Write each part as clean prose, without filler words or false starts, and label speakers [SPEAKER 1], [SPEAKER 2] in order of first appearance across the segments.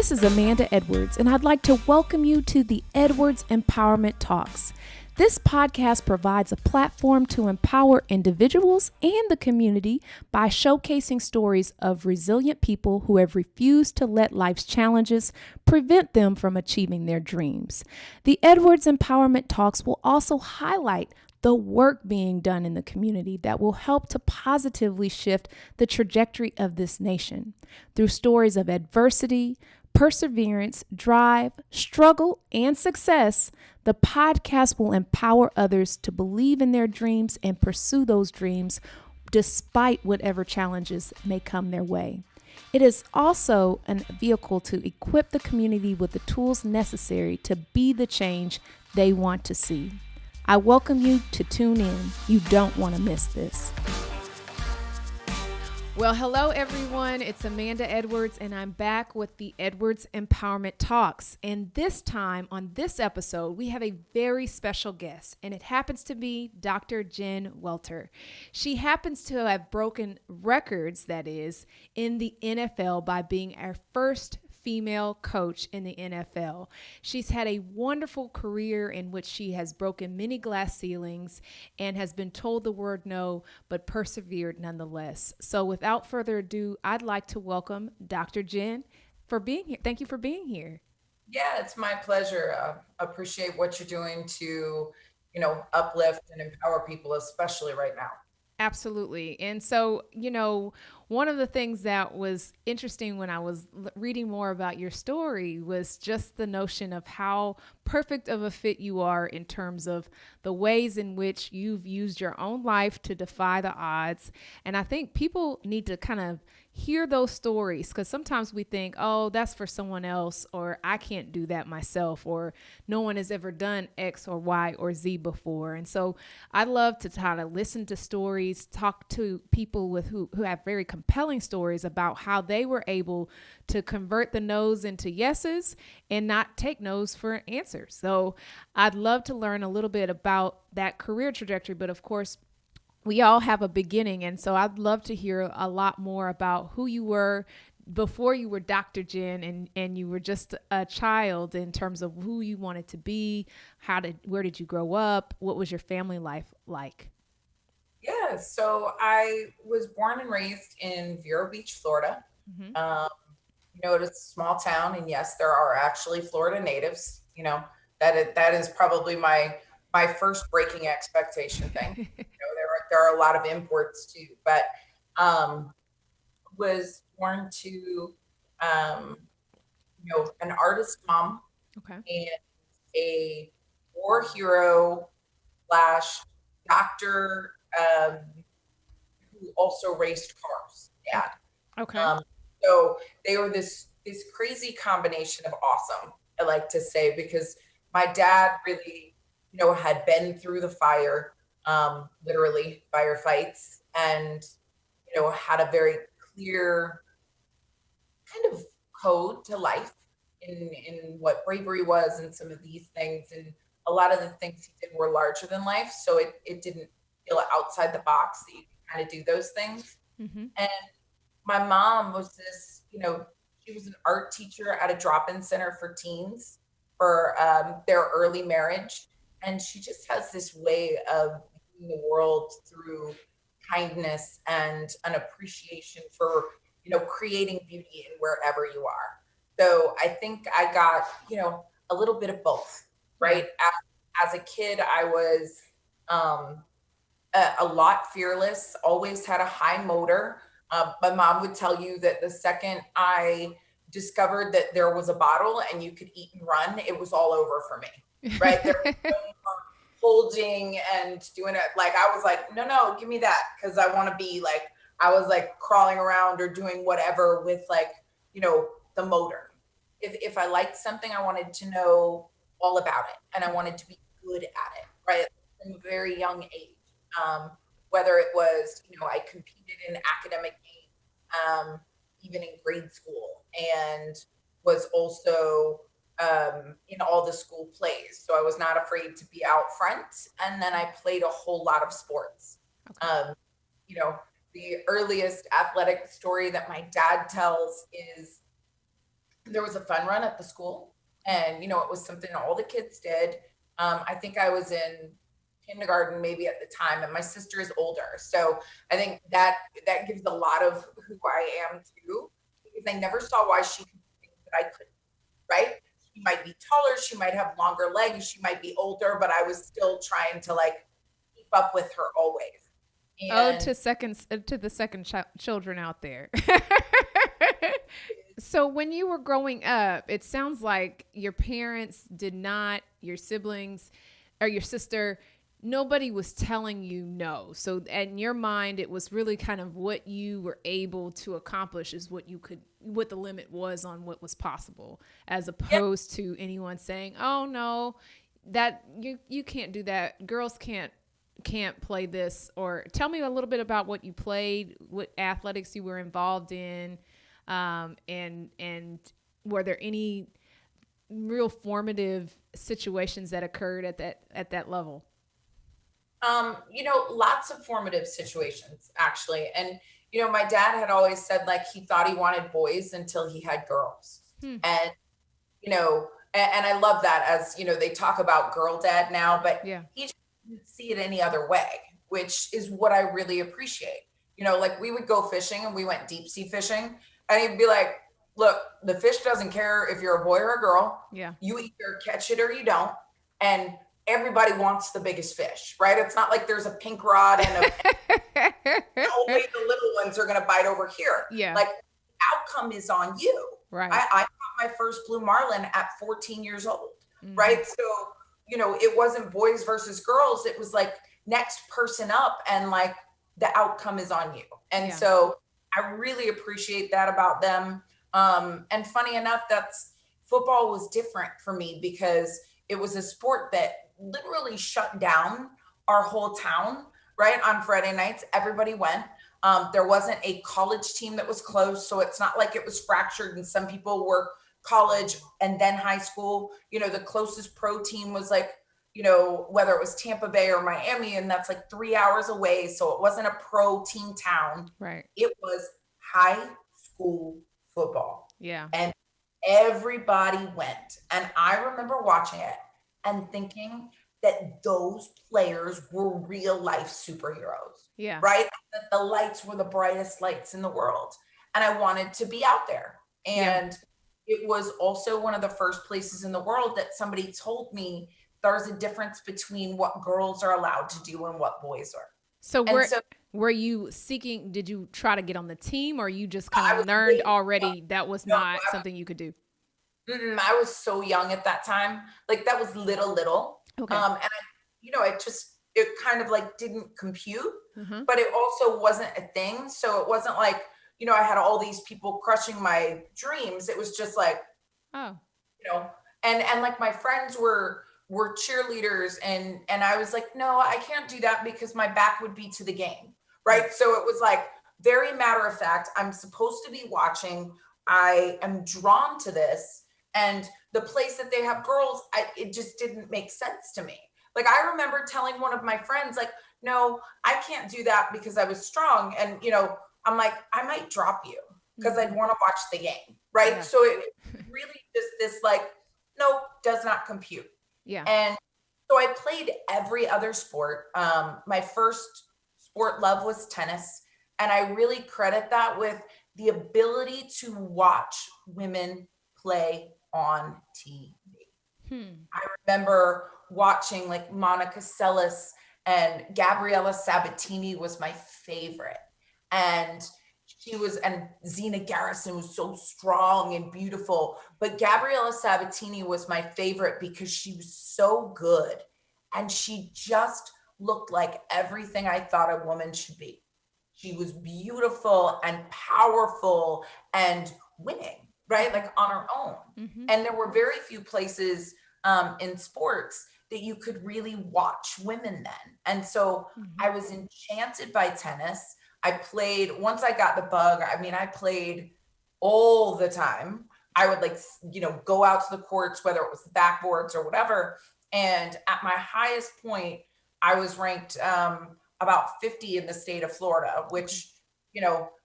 [SPEAKER 1] This is Amanda Edwards, and I'd like to welcome you to the Edwards Empowerment Talks. This podcast provides a platform to empower individuals and the community by showcasing stories of resilient people who have refused to let life's challenges prevent them from achieving their dreams. The Edwards Empowerment Talks will also highlight the work being done in the community that will help to positively shift the trajectory of this nation through stories of adversity, perseverance, drive, struggle, and success. The podcast will empower others to believe in their dreams and pursue those dreams despite whatever challenges may come their way. It is also a vehicle to equip the community with the tools necessary to be the change they want to see. I welcome you to tune in. You don't want to miss this. Well, hello, everyone. It's Amanda Edwards, and I'm back with the Edwards Empowerment Talks. And this time, on this episode, we have a very special guest, and it happens to be Dr. Jen Welter. She happens to have broken records, that is, in the NFL by being our first female coach in the NFL. She's had a wonderful career in which she has broken many glass ceilings and has been told the word no, but persevered nonetheless. So without further ado, I'd like to welcome Dr. Jen for being here. Thank you for being here.
[SPEAKER 2] Yeah, it's my pleasure. Appreciate what you're doing to, uplift and empower people, especially right now.
[SPEAKER 1] Absolutely. And so, one of the things that was interesting when I was reading more about your story was just the notion of how perfect of a fit you are in terms of the ways in which you've used your own life to defy the odds. And I think people need to kind of hear those stories, because sometimes we think, oh, that's for someone else, or I can't do that myself, or no one has ever done X or Y or Z before. And so I love to try to listen to stories, talk to people with who have very compelling stories about how they were able to convert the no's into yeses and not take no's for answers. So I'd love to learn a little bit about that career trajectory, but of course, we all have a beginning. And so I'd love to hear a lot more about who you were before you were Dr. Jen and you were just a child, in terms of who you wanted to be, where did you grow up? What was your family life like?
[SPEAKER 2] Yeah, so I was born and raised in Vero Beach, Florida.
[SPEAKER 1] Mm-hmm.
[SPEAKER 2] It's a small town, and yes, there are actually Florida natives. That is probably my first breaking expectation thing. There are a lot of imports too, but was born to an artist mom,
[SPEAKER 1] Okay.
[SPEAKER 2] and a war hero slash doctor, who also raced cars. Yeah.
[SPEAKER 1] Okay.
[SPEAKER 2] So they were this crazy combination of awesome, I like to say, because my dad really, had been through the fire, literally firefights, and, had a very clear kind of code to life in what bravery was and some of these things. And a lot of the things he did were larger than life. So it didn't feel outside the box that you could kind of do those things.
[SPEAKER 1] Mm-hmm.
[SPEAKER 2] And my mom was this, she was an art teacher at a drop-in center for teens for their early marriage. And she just has this way of viewing the world through kindness and an appreciation for, creating beauty in wherever you are. So I think I got, a little bit of both, right? As a kid, I was a lot fearless, always had a high motor. My mom would tell you that the second I discovered that there was a bottle and you could eat and run, it was all over for me, right? There was no more holding and doing it. Like, I was like, no, give me that. Cause I want to be like, I was like crawling around or doing whatever with like, the motor. If I liked something, I wanted to know all about it, and I wanted to be good at it, right? From a very young age. Whether it was, I competed in academic games, even in grade school, and was also in all the school plays. So I was not afraid to be out front. And then I played a whole lot of sports. Okay. The earliest athletic story that my dad tells is there was a fun run at the school, and it was something all the kids did. I think I was in kindergarten maybe at the time, and my sister is older, so I think that gives a lot of who I am too, because I never saw why she could do things that I couldn't, right? She might be taller, she might have longer legs, she might be older, but I was still trying to like keep up with her always.
[SPEAKER 1] Oh,
[SPEAKER 2] And
[SPEAKER 1] to the children out there. So when you were growing up, it sounds like your parents did not, your siblings or your sister, nobody was telling you no. So in your mind, it was really kind of what you were able to accomplish is what the limit was on what was possible, as
[SPEAKER 2] yeah,
[SPEAKER 1] opposed to anyone saying, "Oh no, that you can't do that. Girls can't play this." Or tell me a little bit about what you played, what athletics you were involved in, and were there any real formative situations that occurred at that level?
[SPEAKER 2] lots of formative situations actually. And my dad had always said like he thought he wanted boys until he had girls.
[SPEAKER 1] Hmm.
[SPEAKER 2] And and I love that, as they talk about girl dad now, but
[SPEAKER 1] Yeah.
[SPEAKER 2] he just didn't see it any other way, which is what I really appreciate. Like we would go fishing and we went deep sea fishing, and he'd be like, look, the fish doesn't care if you're a boy or a girl.
[SPEAKER 1] Yeah.
[SPEAKER 2] You either catch it or you don't. And everybody wants the biggest fish, right? It's not like there's a pink rod and only the little ones are going to bite over here.
[SPEAKER 1] Yeah.
[SPEAKER 2] Like, outcome is on you.
[SPEAKER 1] Right.
[SPEAKER 2] I caught my first blue marlin at 14 years old,
[SPEAKER 1] Mm-hmm.
[SPEAKER 2] right? So, it wasn't boys versus girls. It was like next person up, and like the outcome is on you. And
[SPEAKER 1] Yeah.
[SPEAKER 2] so I really appreciate that about them. And funny enough, that's football was different for me because it was a sport that literally shut down our whole town, right? On Friday nights, everybody went. There wasn't a college team that was close. So it's not like it was fractured and some people were college and then high school. The closest pro team was like, whether it was Tampa Bay or Miami, and that's like 3 hours away. So it wasn't a pro team town.
[SPEAKER 1] Right.
[SPEAKER 2] It was high school football.
[SPEAKER 1] Yeah.
[SPEAKER 2] And everybody went. And I remember watching it and thinking that those players were real life superheroes,
[SPEAKER 1] Yeah.
[SPEAKER 2] right? That the lights were the brightest lights in the world. And I wanted to be out there.
[SPEAKER 1] Yeah.
[SPEAKER 2] And it was also one of the first places in the world that somebody told me there's a difference between what girls are allowed to do and what boys are.
[SPEAKER 1] So
[SPEAKER 2] And so
[SPEAKER 1] were you seeking, did you try to get on the team, or you just
[SPEAKER 2] I
[SPEAKER 1] kind of
[SPEAKER 2] was
[SPEAKER 1] learned
[SPEAKER 2] really young.
[SPEAKER 1] already that was
[SPEAKER 2] No,
[SPEAKER 1] not something you could do?
[SPEAKER 2] I was so young at that time. Like that was little.
[SPEAKER 1] Okay.
[SPEAKER 2] And it kind of like didn't compute,
[SPEAKER 1] Mm-hmm.
[SPEAKER 2] but it also wasn't a thing. So it wasn't like, I had all these people crushing my dreams. It was just like,
[SPEAKER 1] Oh.
[SPEAKER 2] you know, and like my friends were cheerleaders, and I was like, no, I can't do that because my back would be to the game. Right. So it was like very matter of fact, I'm supposed to be watching. I am drawn to this. And the place that they have girls, it just didn't make sense to me. Like I remember telling one of my friends, like, no, I can't do that because I was strong. And, I'm like, I might drop you because I'd
[SPEAKER 1] Mhm.
[SPEAKER 2] want to watch the game. Right.
[SPEAKER 1] Yeah.
[SPEAKER 2] So it really just this like, nope, does not compute.
[SPEAKER 1] Yeah.
[SPEAKER 2] And so I played every other sport. My first sport love was tennis. And I really credit that with the ability to watch women play on TV.
[SPEAKER 1] Hmm.
[SPEAKER 2] I remember watching like Monica Seles, and Gabriella Sabatini was my favorite. And and Zena Garrison was so strong and beautiful. But Gabriella Sabatini was my favorite because she was so good. And she just looked like everything I thought a woman should be. She was beautiful and powerful and winning, right? Like on her own.
[SPEAKER 1] Mm-hmm.
[SPEAKER 2] And there were very few places in sports that you could really watch women then. And so
[SPEAKER 1] Mm-hmm.
[SPEAKER 2] I was enchanted by tennis. I played, once I got the bug, I played all the time. I would like, go out to the courts, whether it was the backboards or whatever. And at my highest point, I was ranked about 50 in the state of Florida, which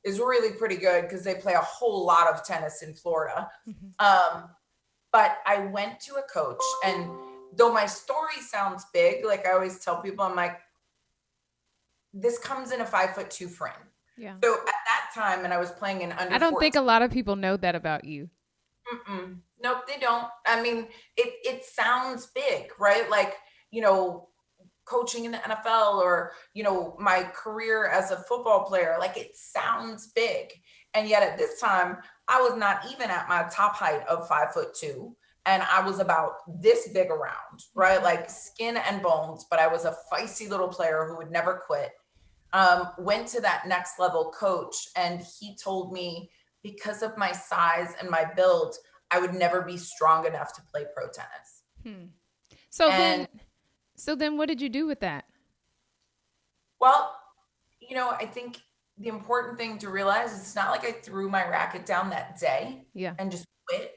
[SPEAKER 2] is really pretty good because they play a whole lot of tennis in Florida.
[SPEAKER 1] Mhm.
[SPEAKER 2] But I went to a coach, and though my story sounds big, like I always tell people, I'm like, this comes in a 5'2" frame.
[SPEAKER 1] Yeah.
[SPEAKER 2] So at that time, and I was playing in under
[SPEAKER 1] I don't
[SPEAKER 2] 14.
[SPEAKER 1] think a lot of people know that about you.
[SPEAKER 2] Nope, they don't. I mean, it sounds big, right? Like, you know, coaching in the NFL, or, my career as a football player, like it sounds big. And yet at this time, I was not even at my top height of 5'2". And I was about this big around, right? Like skin and bones, but I was a feisty little player who would never quit. Went to that next level coach, and he told me because of my size and my build, I would never be strong enough to play pro tennis.
[SPEAKER 1] So
[SPEAKER 2] And
[SPEAKER 1] then what did you do with that?
[SPEAKER 2] well, I think the important thing to realize is it's not like I threw my racket down that day
[SPEAKER 1] Yeah.
[SPEAKER 2] and just quit,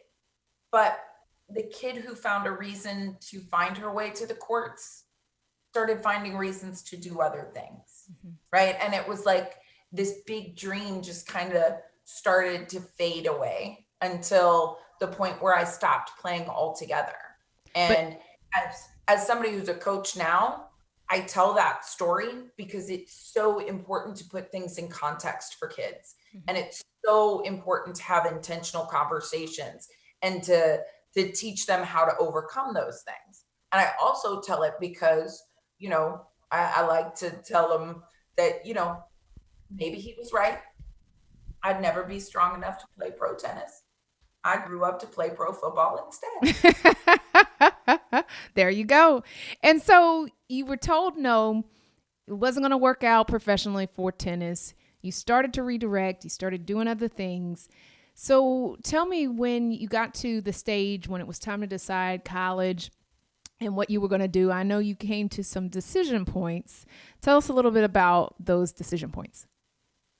[SPEAKER 2] but the kid who found a reason to find her way to the courts started finding reasons to do other things, right? And it was like this big dream just kind of started to fade away until the point where I stopped playing altogether. And as somebody who's a coach now, I tell that story because it's so important to put things in context for kids. And it's so important to have intentional conversations and to teach them how to overcome those things. And I also tell it because, I like to tell them that, maybe he was right. I'd never be strong enough to play pro tennis. I grew up to play pro football instead.
[SPEAKER 1] There you go. And so you were told no, it wasn't going to work out professionally for tennis. You started to redirect, you started doing other things. So tell me, when you got to the stage when it was time to decide college and what you were going to do. I know you came to some decision points. Tell us a little bit about those decision points.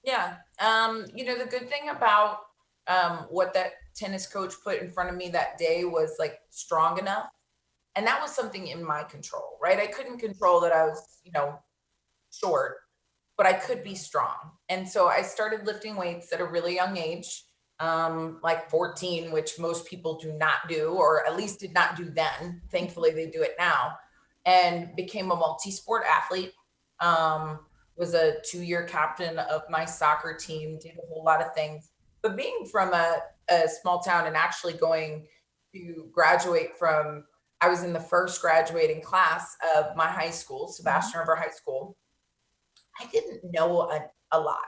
[SPEAKER 2] Yeah. The good thing about what that tennis coach put in front of me that day was like strong enough. And that was something in my control, right? I couldn't control that I was, short, but I could be strong. And so I started lifting weights at a really young age, like 14, which most people do not do, or at least did not do then. Thankfully, they do it now, and became a multi-sport athlete. Was a 2-year captain of my soccer team, did a whole lot of things. But being from a small town and actually going to graduate from, I was in the first graduating class of my high school, Sebastian River High School. I didn't know a lot.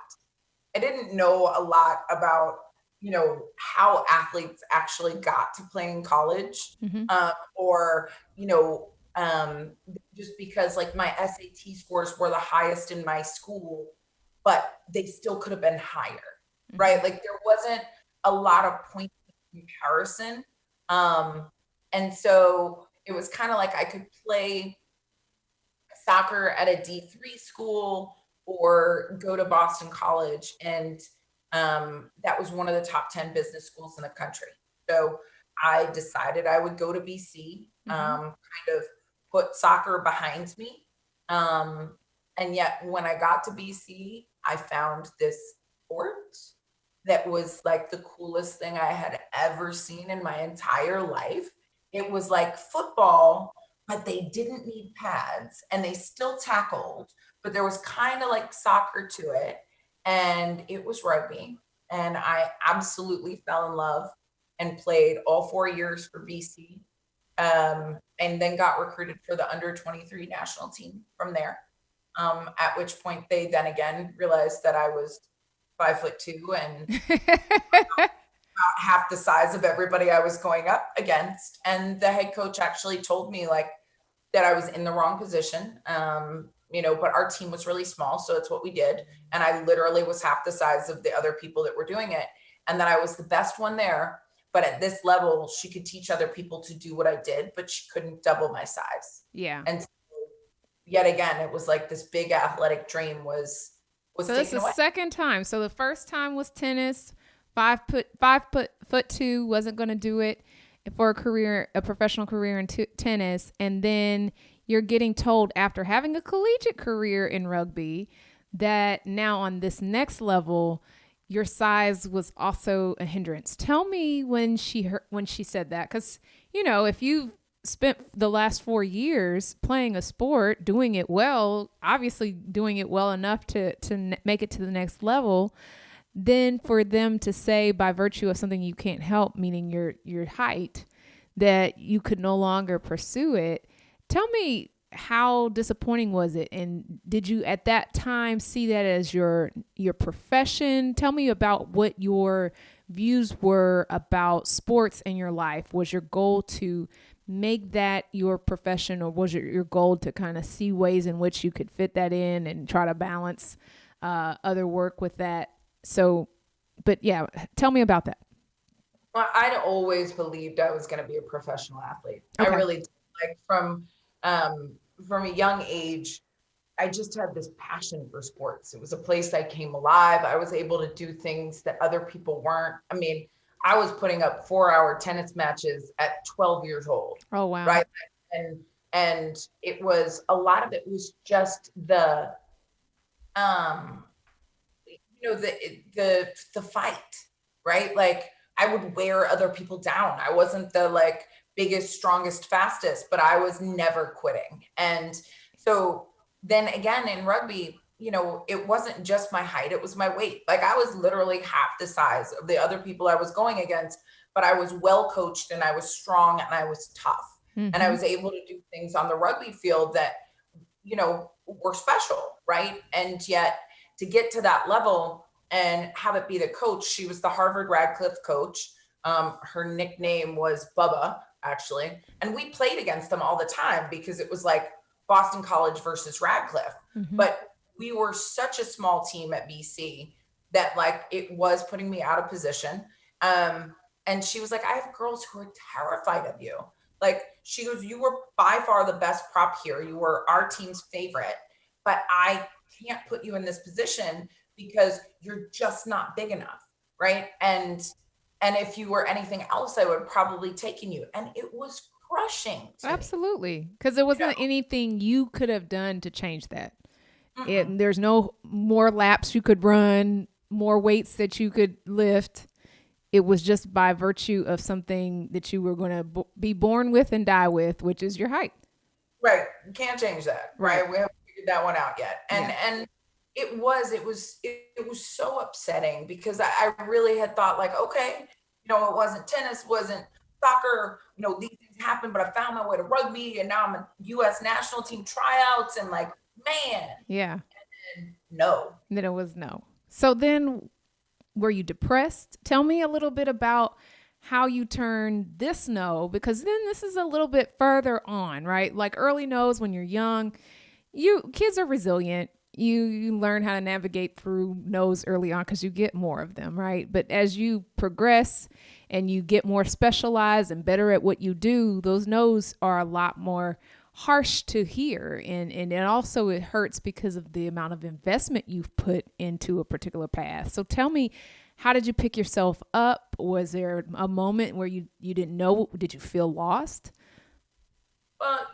[SPEAKER 2] I didn't know a lot about, how athletes actually got to play in college, or, just because like my SAT scores were the highest in my school, but they still could have been higher, right? Like there wasn't a lot of point comparison. And so it was kind of like I could play soccer at a D3 school or go to Boston College. And that was one of the top 10 business schools in the country. So I decided I would go to BC, kind of put soccer behind me. And yet when I got to BC, I found this sport that was like the coolest thing I had ever seen in my entire life. It was like football, but they didn't need pads and they still tackled, but there was kind of like soccer to it. And it was rugby. And I absolutely fell in love and played all 4 years for BC. And then got recruited for the under 23 national team from there. At which point they then again realized that I was 5'2" and about half the size of everybody I was going up against. And the head coach actually told me like that I was in the wrong position. But our team was really small, so it's what we did. And I literally was half the size of the other people that were doing it. And that I was the best one there. But at this level, she could teach other people to do what I did, but she couldn't double my size.
[SPEAKER 1] Yeah.
[SPEAKER 2] And so, yet again, it was like this big athletic dream was
[SPEAKER 1] so this is
[SPEAKER 2] taken away.
[SPEAKER 1] The second time. So the first time was tennis. 5'2" wasn't going to do it for a professional career in tennis. And then you're getting told after having a collegiate career in rugby that now on this next level, your size was also a hindrance. Tell me when she said that, because if you spent the last 4 years playing a sport, doing it well, obviously doing it well enough to make it to the next level, then for them to say by virtue of something you can't help, meaning your height, that you could no longer pursue it. Tell me, how disappointing was it, and did you at that time see that as your profession? Tell me about what your views were about sports in your life. Was your goal to make that your profession, or was it your goal to kind of see ways in which you could fit that in and try to balance other work with that? So, but yeah, tell me about that.
[SPEAKER 2] Well, I'd always believed I was going to be a professional athlete. I
[SPEAKER 1] Okay.
[SPEAKER 2] really did. Like um, from a young age, I just had this passion for sports. It was a place I came alive. I was able to do things that other people weren't. I mean, I was putting up 4-hour tennis matches at 12 years old,
[SPEAKER 1] Oh, wow.
[SPEAKER 2] right? And and it was a lot of it was just um the fight, right? Like I would wear other people down. I wasn't the like biggest, strongest, fastest, but I was never quitting. And so then again in rugby, it wasn't just my height, it was my weight. Like I was literally half the size of the other people I was going against, but I was well coached and I was strong and I was tough. And I
[SPEAKER 1] Mm-hmm.
[SPEAKER 2] was able to do things on the rugby field that, were special, right? And yet to get to that level and have it be the coach, she was the Harvard Radcliffe coach. Her nickname was Bubba, actually. And we played against them all the time because it was like Boston College versus Radcliffe.
[SPEAKER 1] Mm-hmm.
[SPEAKER 2] But we were such a small team at BC that like it was putting me out of position. And she was like, I have girls who are terrified of you. Like she goes, you were by far the best prop here. You were our team's favorite, but I can't put you in this position because you're just not big enough, right? And if you were anything else, I would probably taken you. And it was crushing to me.
[SPEAKER 1] Absolutely, because there
[SPEAKER 2] You
[SPEAKER 1] wasn't
[SPEAKER 2] know,
[SPEAKER 1] anything you could have done to change that.
[SPEAKER 2] mm-mm.
[SPEAKER 1] There's no more laps you could run, more weights that you could lift. It was just by virtue of something that you were going to be born with and die with, which is your height.
[SPEAKER 2] Right. You can't change that,
[SPEAKER 1] Right.
[SPEAKER 2] right? We haven't figured that one out yet. And
[SPEAKER 1] Yeah.
[SPEAKER 2] and it was so upsetting because I really had thought like, okay, it wasn't tennis, wasn't soccer, these things happened, but I found my way to rugby and now I'm a US national team tryouts and like, man,
[SPEAKER 1] Yeah.
[SPEAKER 2] and no.
[SPEAKER 1] Then it was no. So then, were you depressed? Tell me a little bit about how you turned this no, because then this is a little bit further on, right? Like early no's when you're young, you kids are resilient. You learn how to navigate through no's early on because you get more of them, right? But as you progress and you get more specialized and better at what you do, those no's are a lot more harsh to hear, and it also it hurts because of the amount of investment you've put into a particular path. So tell me, how did you pick yourself up? Was there a moment where you didn't know? Did you feel lost?
[SPEAKER 2] Well,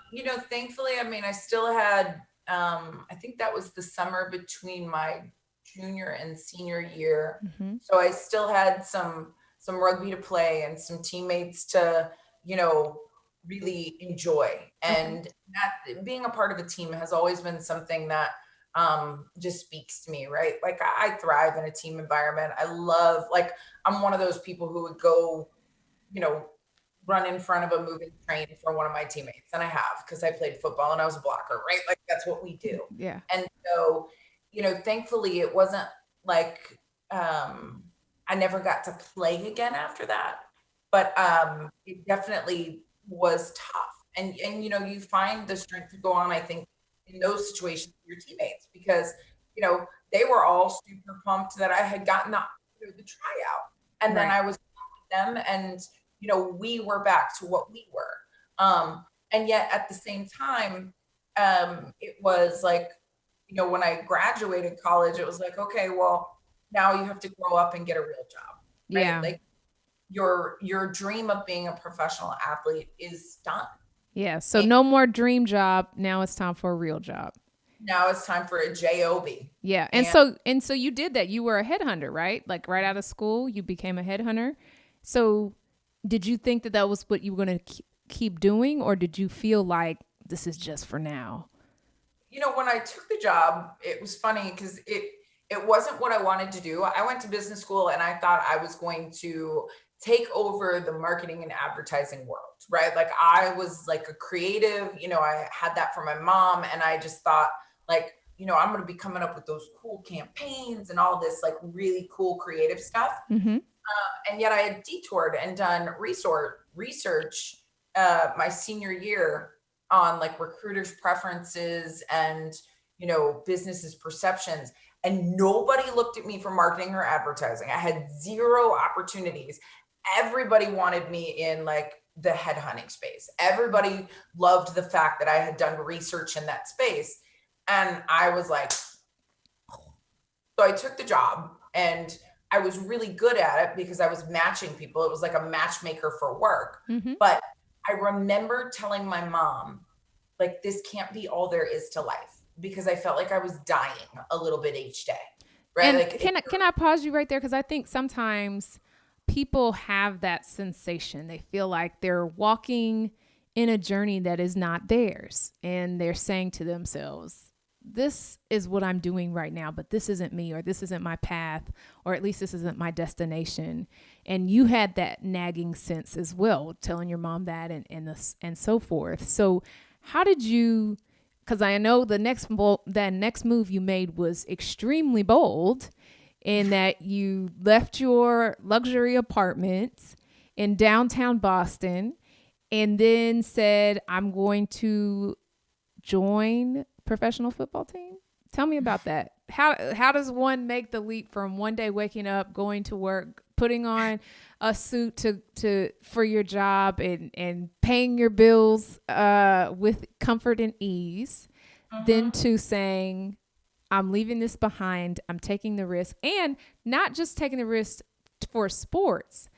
[SPEAKER 2] thankfully, I mean, I still had, I think that was the summer between my junior and senior year.
[SPEAKER 1] Mm-hmm.
[SPEAKER 2] So I still had some rugby to play and some teammates to, you know, really enjoy.
[SPEAKER 1] Okay.
[SPEAKER 2] And that being a part of a team has always been something that just speaks to me, right? Like I thrive in a team environment. I love, like, I'm one of those people who would go, you know, run in front of a moving train for one of my teammates. And I have, because I played football and I was a blocker, right? Like that's what we do.
[SPEAKER 1] Yeah.
[SPEAKER 2] And so, thankfully it wasn't like I never got to play again after that. But it definitely was tough. And you find the strength to go on, I think, in those situations with your teammates because, they were all super pumped that I had gotten the tryout. And then
[SPEAKER 1] Right.
[SPEAKER 2] I was with them and we were back to what we were. And yet at the same time, it was like, when I graduated college, it was like, okay, well, now you have to grow up and get a real job, right?
[SPEAKER 1] Yeah.
[SPEAKER 2] Like your dream of being a professional athlete is done.
[SPEAKER 1] Yeah. So no more dream job. Now it's time for a real job.
[SPEAKER 2] Now it's time for a job.
[SPEAKER 1] Yeah.
[SPEAKER 2] And
[SPEAKER 1] And so you did that. You were a headhunter, right? Like right out of school, you became a headhunter. So did you think that that was what you were going to keep doing, or did you feel like this is just for now?
[SPEAKER 2] when I took the job, it was funny because it wasn't what I wanted to do. I went to business school and I thought I was going to take over the marketing and advertising world, right? Like I was like a creative, I had that from my mom, and I just thought like, I'm going to be coming up with those cool campaigns and all this like really cool creative stuff.
[SPEAKER 1] Mm-hmm.
[SPEAKER 2] And yet I had detoured and done research my senior year on like recruiters' preferences and businesses' perceptions. And nobody looked at me for marketing or advertising. I had zero opportunities. Everybody wanted me in like the headhunting space. Everybody loved the fact that I had done research in that space. And I was like, so I took the job, and I was really good at it because I was matching people. It was like a matchmaker for work.
[SPEAKER 1] Mm-hmm.
[SPEAKER 2] But I remember telling my mom, like, this can't be all there is to life, because I felt like I was dying a little bit each day. Right.
[SPEAKER 1] And
[SPEAKER 2] Like,
[SPEAKER 1] can I pause you right there? Because I think sometimes people have that sensation. They feel like they're walking in a journey that is not theirs. And they're saying to themselves, this is what I'm doing right now, but this isn't me, or this isn't my path, or at least this isn't my destination. And you had that nagging sense as well, telling your mom that and so forth. So how did you, because I know that next move you made was extremely bold, in that you left your luxury apartment in downtown Boston and then said, I'm going to join professional football team. Tell me about that. How does one make the leap from one day waking up, going to work, putting on a suit to for your job, and paying your bills with comfort and ease, then to saying, I'm leaving this behind, I'm taking the risk, and not just taking the risk for sports,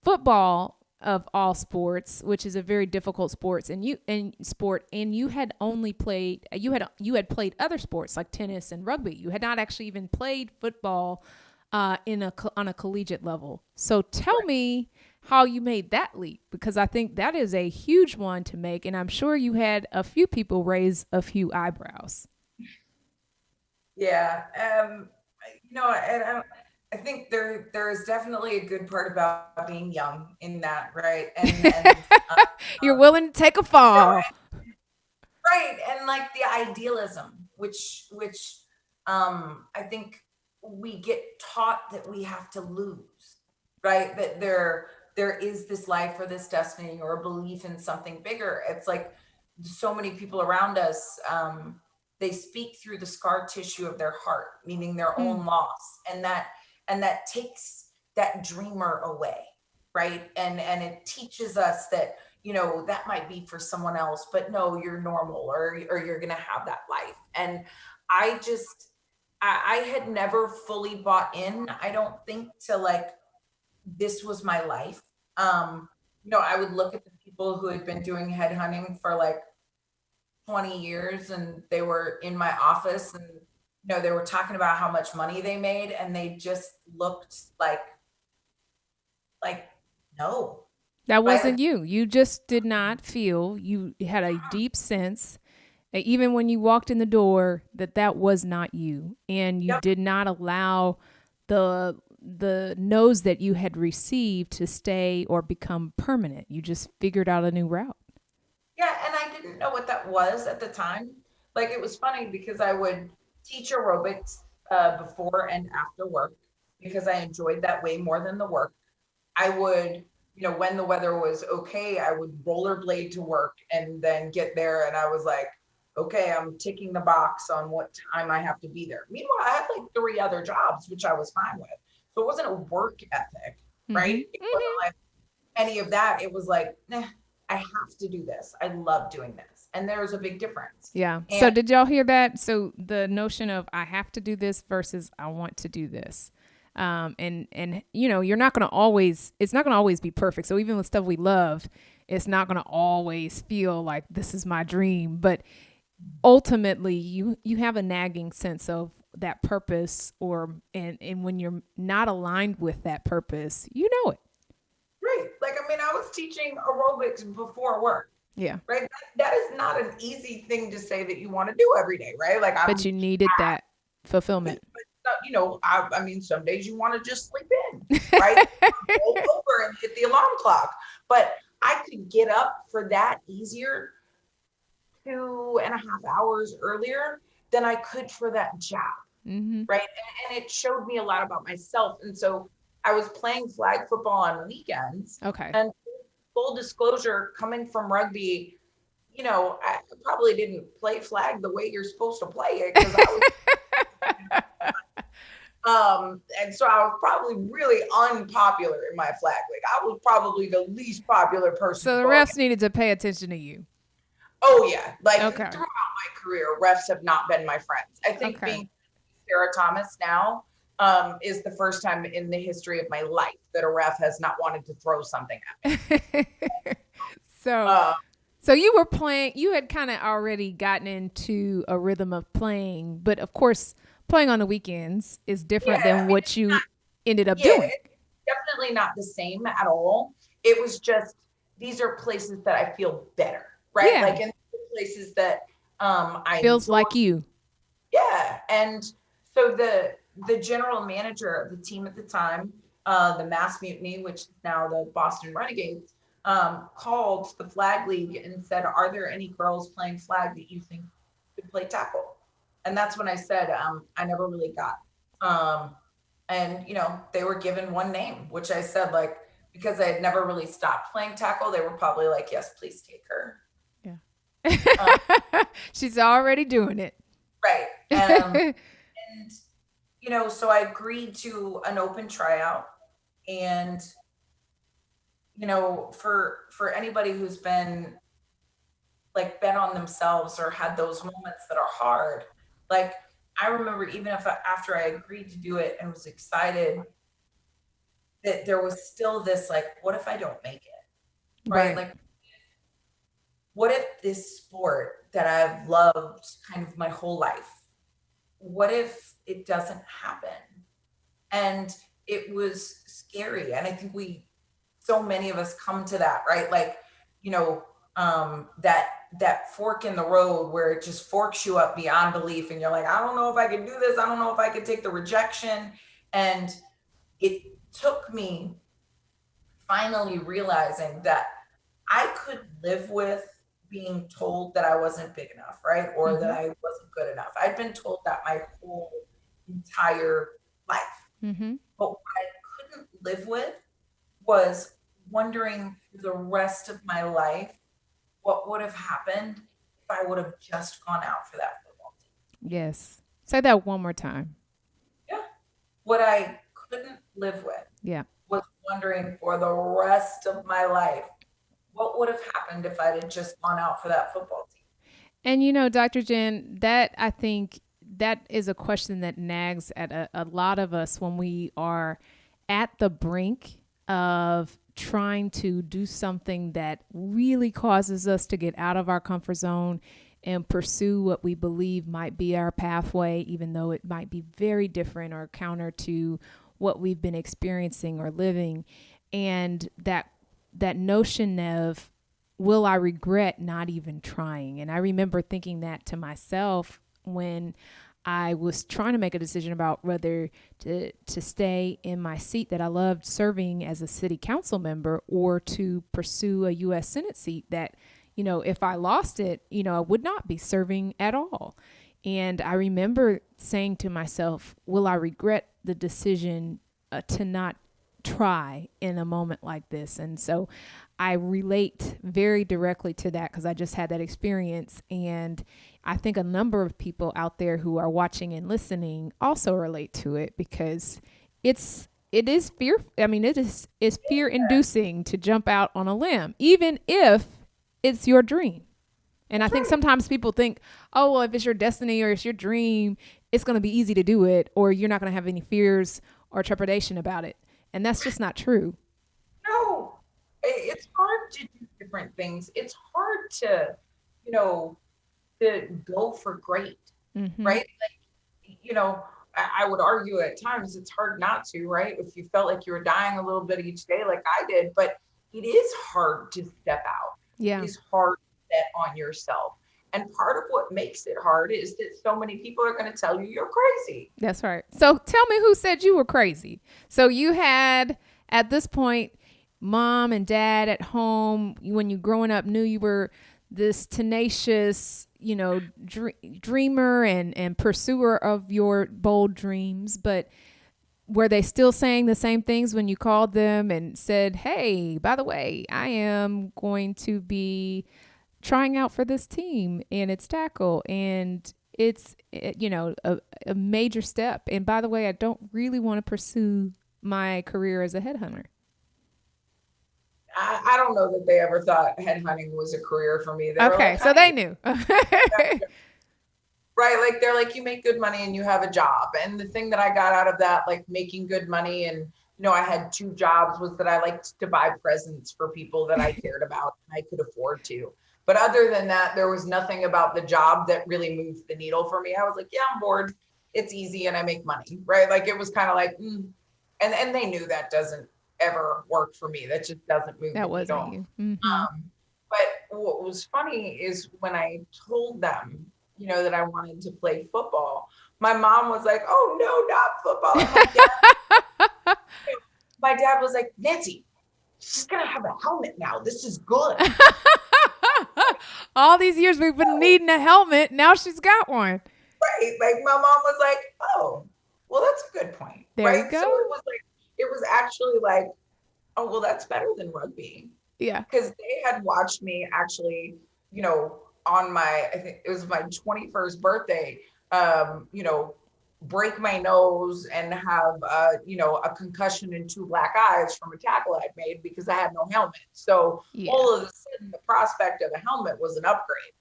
[SPEAKER 1] football of all sports, which is a very difficult and you had only played you had played other sports like tennis and rugby. You had not actually even played football on a collegiate level. So tell me how you made that leap, because I think that is a huge one to make, and I'm sure you had a few people raise a few eyebrows.
[SPEAKER 2] yeah. I think there is definitely a good part about being young in that, right? And
[SPEAKER 1] You're willing to take a fall.
[SPEAKER 2] right, and like the idealism, which I think we get taught that we have to lose, right? That there is this life or this destiny or a belief in something bigger. It's like so many people around us, they speak through the scar tissue of their heart, meaning their own loss, and that takes that dreamer away, right? And it teaches us that that might be for someone else, but no, you're normal, or you're gonna have that life. And I just I had never fully bought in, I don't think, to like this was my life. I would look at the people who had been doing headhunting for like 20 years, and they were in my office, and they were talking about how much money they made, and they just looked like no,
[SPEAKER 1] That
[SPEAKER 2] right?
[SPEAKER 1] wasn't you. You just did not feel, you had a deep sense, even when you walked in the door, that was not you, and you
[SPEAKER 2] Yep.
[SPEAKER 1] did not allow the no's that you had received to stay or become permanent. You just figured out a new route.
[SPEAKER 2] Yeah, and I didn't know what that was at the time. Like, it was funny because I would teach aerobics before and after work, because I enjoyed that way more than the work. I would, when the weather was okay, I would rollerblade to work and then get there, and I was like, okay, I'm ticking the box on what time I have to be there. Meanwhile, I had like 3 other jobs, which I was fine with. So it wasn't a work ethic,
[SPEAKER 1] Mm-hmm.
[SPEAKER 2] right? It wasn't like any of that. It was like, nah, I have to do this. I love doing this. And there's a big difference.
[SPEAKER 1] Yeah. So
[SPEAKER 2] And
[SPEAKER 1] did y'all hear that? So the notion of I have to do this versus I want to do this. And you're not going to always, it's not going to always be perfect. So even with stuff we love, it's not going to always feel like this is my dream, but ultimately you have a nagging sense of that purpose, or and when you're not aligned with that purpose, you know it.
[SPEAKER 2] Right. Like, I mean, I was teaching aerobics before work,
[SPEAKER 1] Yeah.
[SPEAKER 2] right? That is not an easy thing to say that you want to do every day, right? Like,
[SPEAKER 1] But you needed that fulfillment.
[SPEAKER 2] I mean, some days you want to just sleep in, right? Roll over and hit the alarm clock. But I could get up for that easier 2.5 hours earlier than I could for that job,
[SPEAKER 1] Mm-hmm.
[SPEAKER 2] right? And it showed me a lot about myself. And so I was playing flag football on weekends.
[SPEAKER 1] Okay.
[SPEAKER 2] And full disclosure, coming from rugby, I probably didn't play flag the way you're supposed to play it because I was and so I was probably really unpopular in my flag league. I was probably the least popular person
[SPEAKER 1] So
[SPEAKER 2] to
[SPEAKER 1] the
[SPEAKER 2] go
[SPEAKER 1] refs
[SPEAKER 2] against.
[SPEAKER 1] needed to pay attention to you.
[SPEAKER 2] Oh yeah, like
[SPEAKER 1] Okay.
[SPEAKER 2] throughout my career, refs have not been my friends. I think
[SPEAKER 1] Okay.
[SPEAKER 2] being Sarah Thomas now is the first time in the history of my life that a ref has not wanted to throw something at me.
[SPEAKER 1] so
[SPEAKER 2] Uh,
[SPEAKER 1] so you were playing, you had kind of already gotten into a rhythm of playing, but of course playing on the weekends is different
[SPEAKER 2] yeah,
[SPEAKER 1] than
[SPEAKER 2] I mean,
[SPEAKER 1] what you ended up
[SPEAKER 2] yeah,
[SPEAKER 1] doing.
[SPEAKER 2] it's definitely not the same at all. It was just these are places that I feel better, right?
[SPEAKER 1] Yeah.
[SPEAKER 2] Like in places that I
[SPEAKER 1] Feels
[SPEAKER 2] enjoy.
[SPEAKER 1] like you.
[SPEAKER 2] Yeah, and so the general manager of the team at the time, the Mass Mutiny, which is now the Boston Renegades, called the flag league and said, "Are there any girls playing flag that you think could play tackle?" And that's when I said, I never really got. And they were given one name, which I said, like, because I had never really stopped playing tackle, they were probably like, "Yes, please take her." Um,
[SPEAKER 1] Yeah. She's already doing it.
[SPEAKER 2] right. And so I agreed to an open tryout. And for anybody who's been on themselves or had those moments that are hard, like I remember even if after I agreed to do it and was excited, that there was still this like, what if I don't make it? Right?
[SPEAKER 1] Right.
[SPEAKER 2] Like, what if this sport that I've loved kind of my whole life, what if it doesn't happen? And it was scary. And I think so many of us come to that, right? Like, you know, that fork in the road where it just forks you up beyond belief. And you're like, I don't know if I can do this. I don't know if I can take the rejection. And it took me finally realizing that I could live with being told that I wasn't big enough, right? Or that
[SPEAKER 1] Mm-hmm.
[SPEAKER 2] I wasn't good enough. I'd been told that my whole entire life.
[SPEAKER 1] Mm-hmm.
[SPEAKER 2] But what I couldn't live with was wondering for the rest of my life what would have happened if I would have just gone out for that football team.
[SPEAKER 1] Yes. Say that one more time.
[SPEAKER 2] Yeah. What I couldn't live with
[SPEAKER 1] Yeah.
[SPEAKER 2] was wondering for the rest of my life what would have happened if I had just gone out for that football team.
[SPEAKER 1] And Dr. Jen, that I think that is a question that nags at a lot of us when we are at the brink of trying to do something that really causes us to get out of our comfort zone and pursue what we believe might be our pathway, even though it might be very different or counter to what we've been experiencing or living. And that notion of, will I regret not even trying? And I remember thinking that to myself when I was trying to make a decision about whether to stay in my seat that I loved serving as a city council member, or to pursue a U.S. Senate seat that, if I lost it, I would not be serving at all. And I remember saying to myself, will I regret the decision to not try in a moment like this? And so I relate very directly to that because I just had that experience. And I think a number of people out there who are watching and listening also relate to it, because it is fear. I mean, is fear inducing to jump out on a limb, even if it's your dream. And I think sometimes people think, oh, well, if it's your destiny or it's your dream, it's going to be easy to do it, or you're not going to have any fears or trepidation about it. And that's just not true.
[SPEAKER 2] No, it's hard to do different things. It's hard to, you know, to go for great,
[SPEAKER 1] Mm-hmm.
[SPEAKER 2] right? You know, I would argue at times it's hard not to, right? If you felt like you were dying a little bit each day, like I did, but it is hard to step out. It
[SPEAKER 1] Yeah,
[SPEAKER 2] is hard to bet on yourself. And part of what makes it hard is that so many people are going to tell you you're crazy.
[SPEAKER 1] that's right. So tell me who said you were crazy. So you had, at this point, mom and dad at home when you growing up knew you were this tenacious, dreamer and pursuer of your bold dreams, but were they still saying the same things when you called them and said, "Hey, by the way, I am going to be trying out for this team and it's tackle and it's a major step. And by the way, I don't really want to pursue my career as a headhunter."
[SPEAKER 2] I don't know that they ever thought headhunting was a career for me. They were
[SPEAKER 1] Okay,
[SPEAKER 2] like,
[SPEAKER 1] so
[SPEAKER 2] honey,
[SPEAKER 1] they knew.
[SPEAKER 2] right? Like they're like, you make good money and you have a job. And the thing that I got out of that, like making good money and I had two jobs, was that I liked to buy presents for people that I cared about and I could afford to. But other than that, there was nothing about the job that really moved the needle for me. I was like, yeah, I'm bored. It's easy and I make money, right? Like it was kind of like, and they knew that doesn't ever work for me. That just doesn't move the
[SPEAKER 1] That wasn't
[SPEAKER 2] needle.
[SPEAKER 1] you. Mm-hmm.
[SPEAKER 2] But what was funny is when I told them, that I wanted to play football, my mom was like, "Oh no, not football." And my dad was like, "Nancy, she's gonna have a helmet now. This is good."
[SPEAKER 1] All these years we've been needing a helmet. Now she's got one.
[SPEAKER 2] Right? Like my mom was like, "Oh, well, that's a good point."
[SPEAKER 1] There you
[SPEAKER 2] Right? So
[SPEAKER 1] go.
[SPEAKER 2] it was actually like, "Oh, well, that's better than rugby."
[SPEAKER 1] Yeah.
[SPEAKER 2] Because they had watched me actually, on I think it was my 21st birthday, break my nose and have, a concussion and two black eyes from a tackle I'd made because I had no helmet. So
[SPEAKER 1] Yeah.
[SPEAKER 2] all of a sudden, the prospect of a helmet was an upgrade.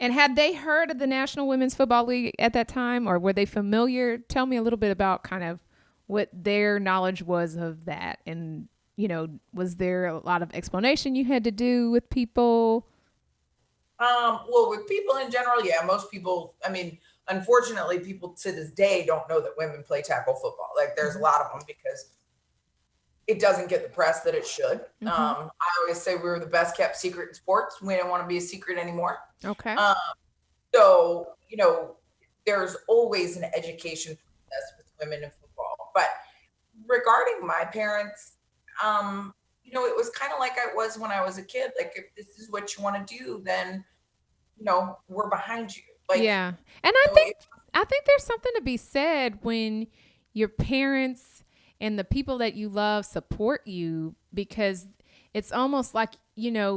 [SPEAKER 1] And had they heard of the National Women's Football League at that time, or were they familiar? Tell me a little bit about kind of what their knowledge was of that. And, was there a lot of explanation you had to do with people?
[SPEAKER 2] Well, with people in general, yeah, most people, I mean, unfortunately, people to this day don't know that women play tackle football. Like, there's a lot of them because it doesn't get the press that it should.
[SPEAKER 1] Mm-hmm.
[SPEAKER 2] I always say we were the best kept secret in sports. We don't want to be a secret anymore.
[SPEAKER 1] Okay.
[SPEAKER 2] So, there's always an education process with women in football. But regarding my parents, it was kind of like I was when I was a kid. Like, if this is what you want to do, then, we're behind you. Like,
[SPEAKER 1] Yeah. And I think there's something to be said when your parents and the people that you love support you, because it's almost like,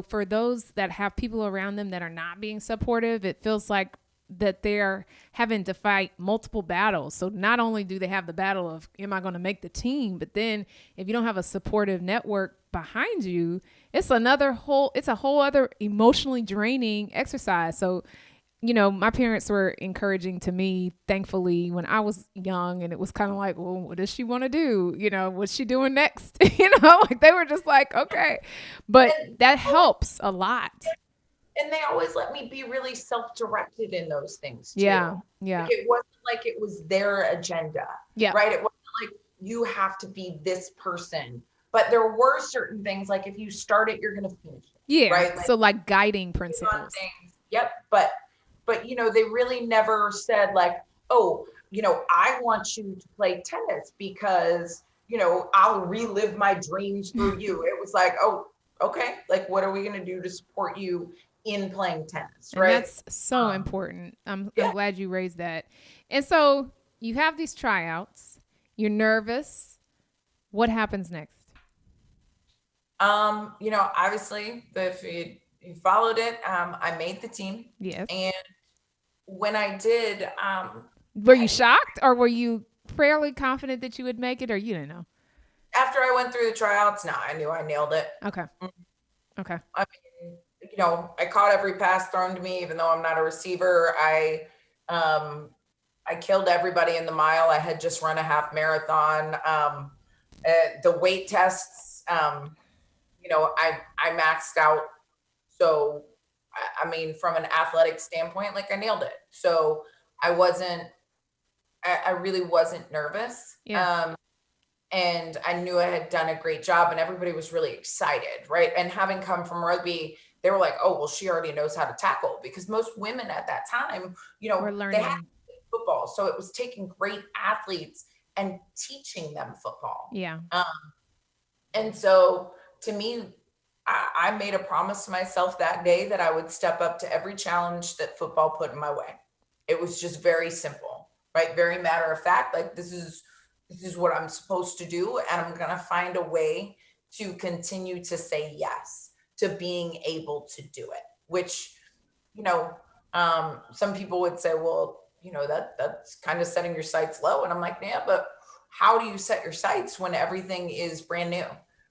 [SPEAKER 1] for those that have people around them that are not being supportive, it feels like that they're having to fight multiple battles. So not only do they have the battle of, am I going to make the team? But then if you don't have a supportive network behind you, it's a whole other emotionally draining exercise. So, my parents were encouraging to me, thankfully, when I was young, and it was kind of like, well, what does she want to do? What's she doing next? Like they were just like, okay, but that helps a lot.
[SPEAKER 2] and they always let me be really self-directed in those things too.
[SPEAKER 1] Yeah. Yeah.
[SPEAKER 2] Like, it wasn't like it was their agenda,
[SPEAKER 1] Yeah.
[SPEAKER 2] right? It wasn't like you have to be this person. But there were certain things like if you start it, you're gonna finish it.
[SPEAKER 1] Yeah.
[SPEAKER 2] Right.
[SPEAKER 1] So like guiding principles.
[SPEAKER 2] Things. Yep. But they really never said like, oh, I want you to play tennis because, I'll relive my dreams through you. It was like, oh, okay, like what are we gonna do to support you in playing tennis?
[SPEAKER 1] And
[SPEAKER 2] right?
[SPEAKER 1] that's so important. I'm
[SPEAKER 2] Yeah.
[SPEAKER 1] glad you raised that. And so you have these tryouts. You're nervous. What happens next?
[SPEAKER 2] Obviously, if you followed it, I made the team.
[SPEAKER 1] Yes.
[SPEAKER 2] And when I did,
[SPEAKER 1] Were you shocked, or were you fairly confident that you would make it, or you didn't know?
[SPEAKER 2] after I went through the tryouts, I knew I nailed it.
[SPEAKER 1] Okay. Okay.
[SPEAKER 2] I mean, I caught every pass thrown to me, even though I'm not a receiver. I killed everybody in the mile. I had just run a half marathon. The weight tests, I maxed out. So I mean, from an athletic standpoint, like I nailed it. So I wasn't, I really wasn't nervous.
[SPEAKER 1] Yeah.
[SPEAKER 2] And I knew I had done a great job and everybody was really excited, right? And having come from rugby, they were like, oh, well, she already knows how to tackle because most women at that time,
[SPEAKER 1] We're
[SPEAKER 2] they had
[SPEAKER 1] learning.
[SPEAKER 2] football. So it was taking great athletes and teaching them football.
[SPEAKER 1] Yeah.
[SPEAKER 2] And so to me, I made a promise to myself that day that I would step up to every challenge that football put in my way. It was just very simple, right? Very matter of fact, like this is what I'm supposed to do. And I'm gonna find a way to continue to say yes to being able to do it, which, you know, some people would say, well, that's kind of setting your sights low. And I'm like, yeah, but how do you set your sights when everything is brand new,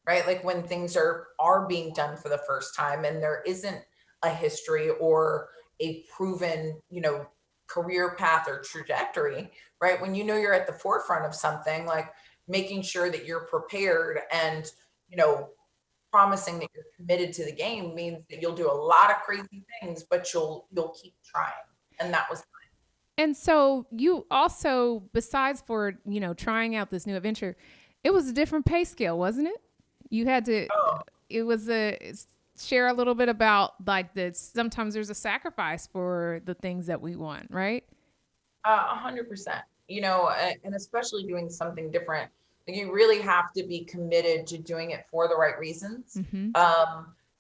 [SPEAKER 2] right? Like when things are being done for the first time and there isn't a history or a proven, career path or trajectory, right? When you're at the forefront of something, like making sure that you're prepared and, you know, promising that you're committed to the game means that you'll do a lot of crazy things, but you'll keep trying. And that was
[SPEAKER 1] And so you also, besides for, trying out this new adventure, it was a different pay scale, wasn't it? You had to,
[SPEAKER 2] oh,
[SPEAKER 1] it was share a little bit about like that sometimes there's a sacrifice for the things that we want, right?
[SPEAKER 2] 100%. And especially doing something different. Like you really have to be committed to doing it for the right reasons.
[SPEAKER 1] Mm-hmm.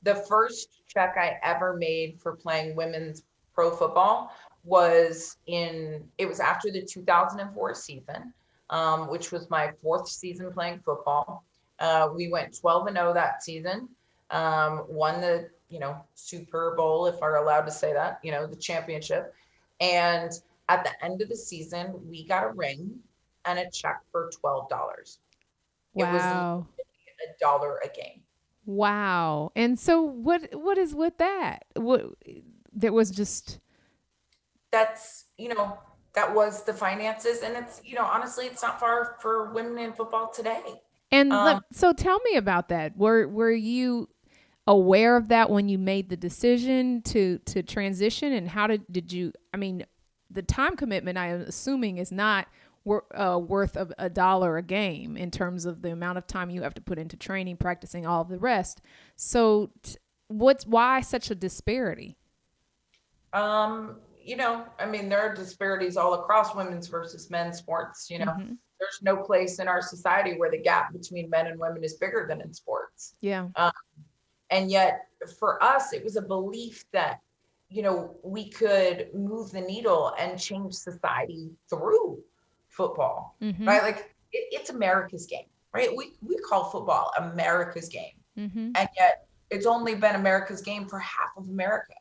[SPEAKER 2] The first check I ever made for playing women's pro football it was after the 2004 season, which was my fourth season playing football. We went 12-0 that season, won the, Super Bowl, if I'm allowed to say that, the championship. And at the end of the season, we got a ring and a check for $12. It was literally
[SPEAKER 1] Wow.
[SPEAKER 2] $1 a game.
[SPEAKER 1] Wow. And so what is with that? What there was just
[SPEAKER 2] That's, that was the finances. And it's, honestly, it's not far for women in football today.
[SPEAKER 1] and
[SPEAKER 2] Um,
[SPEAKER 1] so tell me about that. Were you aware of that when you made the decision to transition, and how did you, I mean, the time commitment I am assuming is not worth of $1 a game in terms of the amount of time you have to put into training, practicing, all of the rest. So why such a disparity?
[SPEAKER 2] I mean, there are disparities all across women's versus men's sports.
[SPEAKER 1] Mm-hmm.
[SPEAKER 2] There's no place in our society where the gap between men and women is bigger than in sports.
[SPEAKER 1] Yeah.
[SPEAKER 2] And yet for us, it was a belief that, we could move the needle and change society through football,
[SPEAKER 1] Mm-hmm.
[SPEAKER 2] right? Like it's America's game, right? We call football America's game.
[SPEAKER 1] Mm-hmm.
[SPEAKER 2] And yet it's only been America's game for half of America,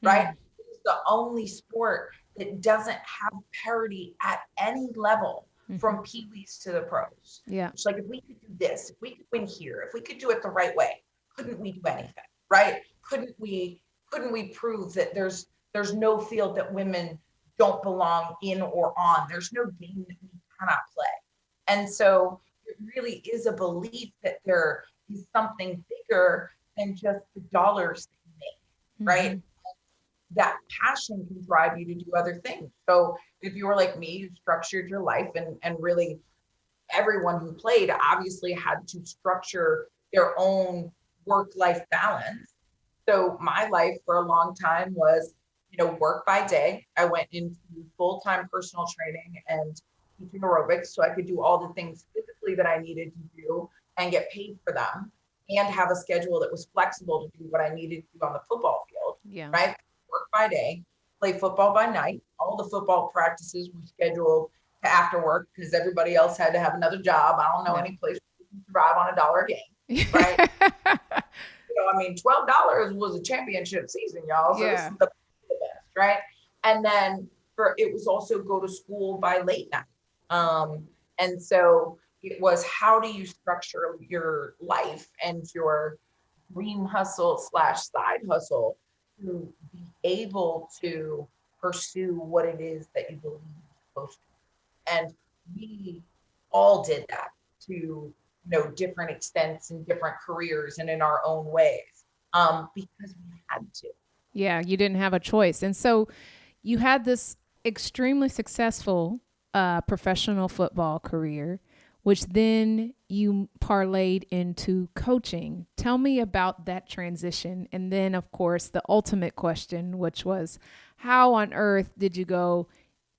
[SPEAKER 2] right?
[SPEAKER 1] Mm-hmm.
[SPEAKER 2] It's the only sport that doesn't have parity at any level
[SPEAKER 1] Mm-hmm.
[SPEAKER 2] from peewees to the pros.
[SPEAKER 1] Yeah.
[SPEAKER 2] It's like if we could do this, if we could win here, if we could do it the right way, couldn't we do anything, right? Couldn't we prove that there's no field that women don't belong in or on? There's no game that we cannot play. And so it really is a belief that there is something bigger than just the dollars that you make,
[SPEAKER 1] Mm-hmm.
[SPEAKER 2] right? That passion can drive you to do other things. So if you were like me, you structured your life and really everyone who played obviously had to structure their own work-life balance. So my life for a long time was, work by day. I went into full-time personal training and teaching aerobics so I could do all the things physically that I needed to do and get paid for them and have a schedule that was flexible to do what I needed to do on the football field,
[SPEAKER 1] Yeah.
[SPEAKER 2] right? Work by day, play football by night. All the football practices were scheduled to after work because everybody else had to have another job. I don't know
[SPEAKER 1] Yeah.
[SPEAKER 2] any place where you can survive on $1 a game, right? I mean, $12 was a championship season, y'all. So this
[SPEAKER 1] Yeah.
[SPEAKER 2] is the best, right? And then it was also go to school by late night. And so it was, how do you structure your life and your dream hustle / side hustle to be able to pursue what it is that you believe you're supposed to. And we all did that to different extents and different careers and in our own ways, because we had to.
[SPEAKER 1] Yeah, you didn't have a choice. And so you had this extremely successful professional football career, which then you parlayed into coaching. Tell me about that transition. And then, of course, the ultimate question, which was how on earth did you go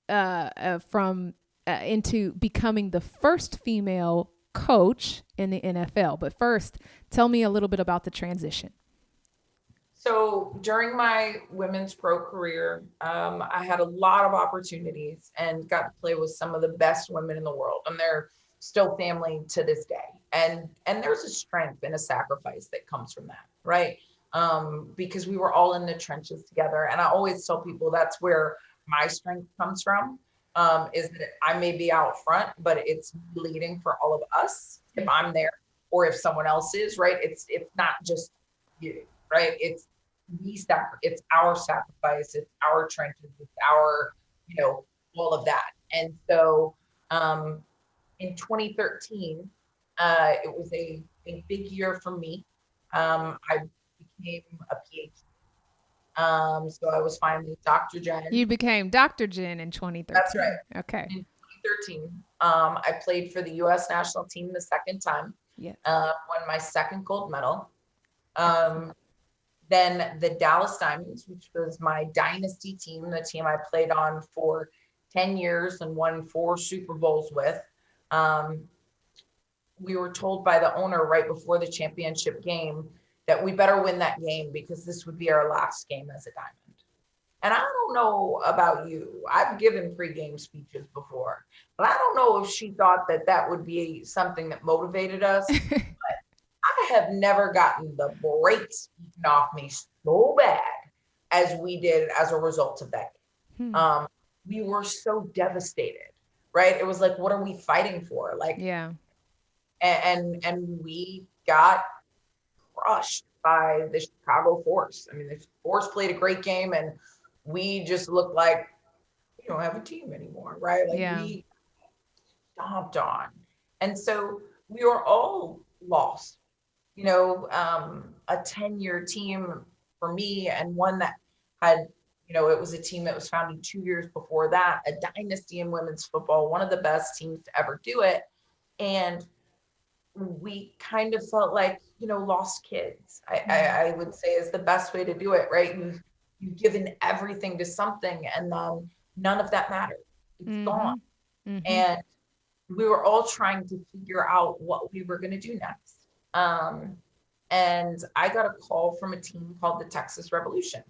[SPEAKER 1] from into becoming the first female coach in the NFL? But first, tell me a little bit about the transition.
[SPEAKER 2] So during my women's pro career, I had a lot of opportunities and got to play with some of the best women in the world, and they're still family to this day. And there's a strength and a sacrifice that comes from that, right? Because we were all in the trenches together, and I always tell people that's where my strength comes from. Is that I may be out front, but it's leading for all of us if I'm there, or if someone else is, right? It's not just you, right? It's our sacrifice, it's our trenches, it's our, all of that. And so in 2013, it was a big year for me. I became a PhD. So I was finally Dr. Jen.
[SPEAKER 1] You became Dr. Jen in 2013.
[SPEAKER 2] That's right.
[SPEAKER 1] Okay.
[SPEAKER 2] In 2013, I played for the U.S. national team the second time.
[SPEAKER 1] Yeah.
[SPEAKER 2] Won my second gold medal. Then the Dallas Diamonds, which was my dynasty team, the team I played on for 10 years and won 4 Super Bowls with. We were told by the owner right before the championship game that we better win that game because this would be our last game as a Diamond. And I don't know about you. I've given pregame speeches before, but I don't know if she thought that that would be something that motivated us. I have never gotten the brakes beaten off me so bad as we did as a result of that. We were so devastated, right? It was like, what are we fighting for? Like,
[SPEAKER 1] yeah.
[SPEAKER 2] And we got crushed by the Chicago Force. I mean, the Force played a great game, and we just looked like we don't have a team anymore, right? Like we stomped on. And so we were all lost. A 10-year team for me, and one that had, it was a team that was founded 2 years before that, a dynasty in women's football, one of the best teams to ever do it. And we kind of felt like, lost kids. I would say is the best way to do it, right? You've given everything to something, and then none of that mattered. It's gone. And we were all trying to figure out what we were going to do next. And I got a call from a team called the Texas Revolution,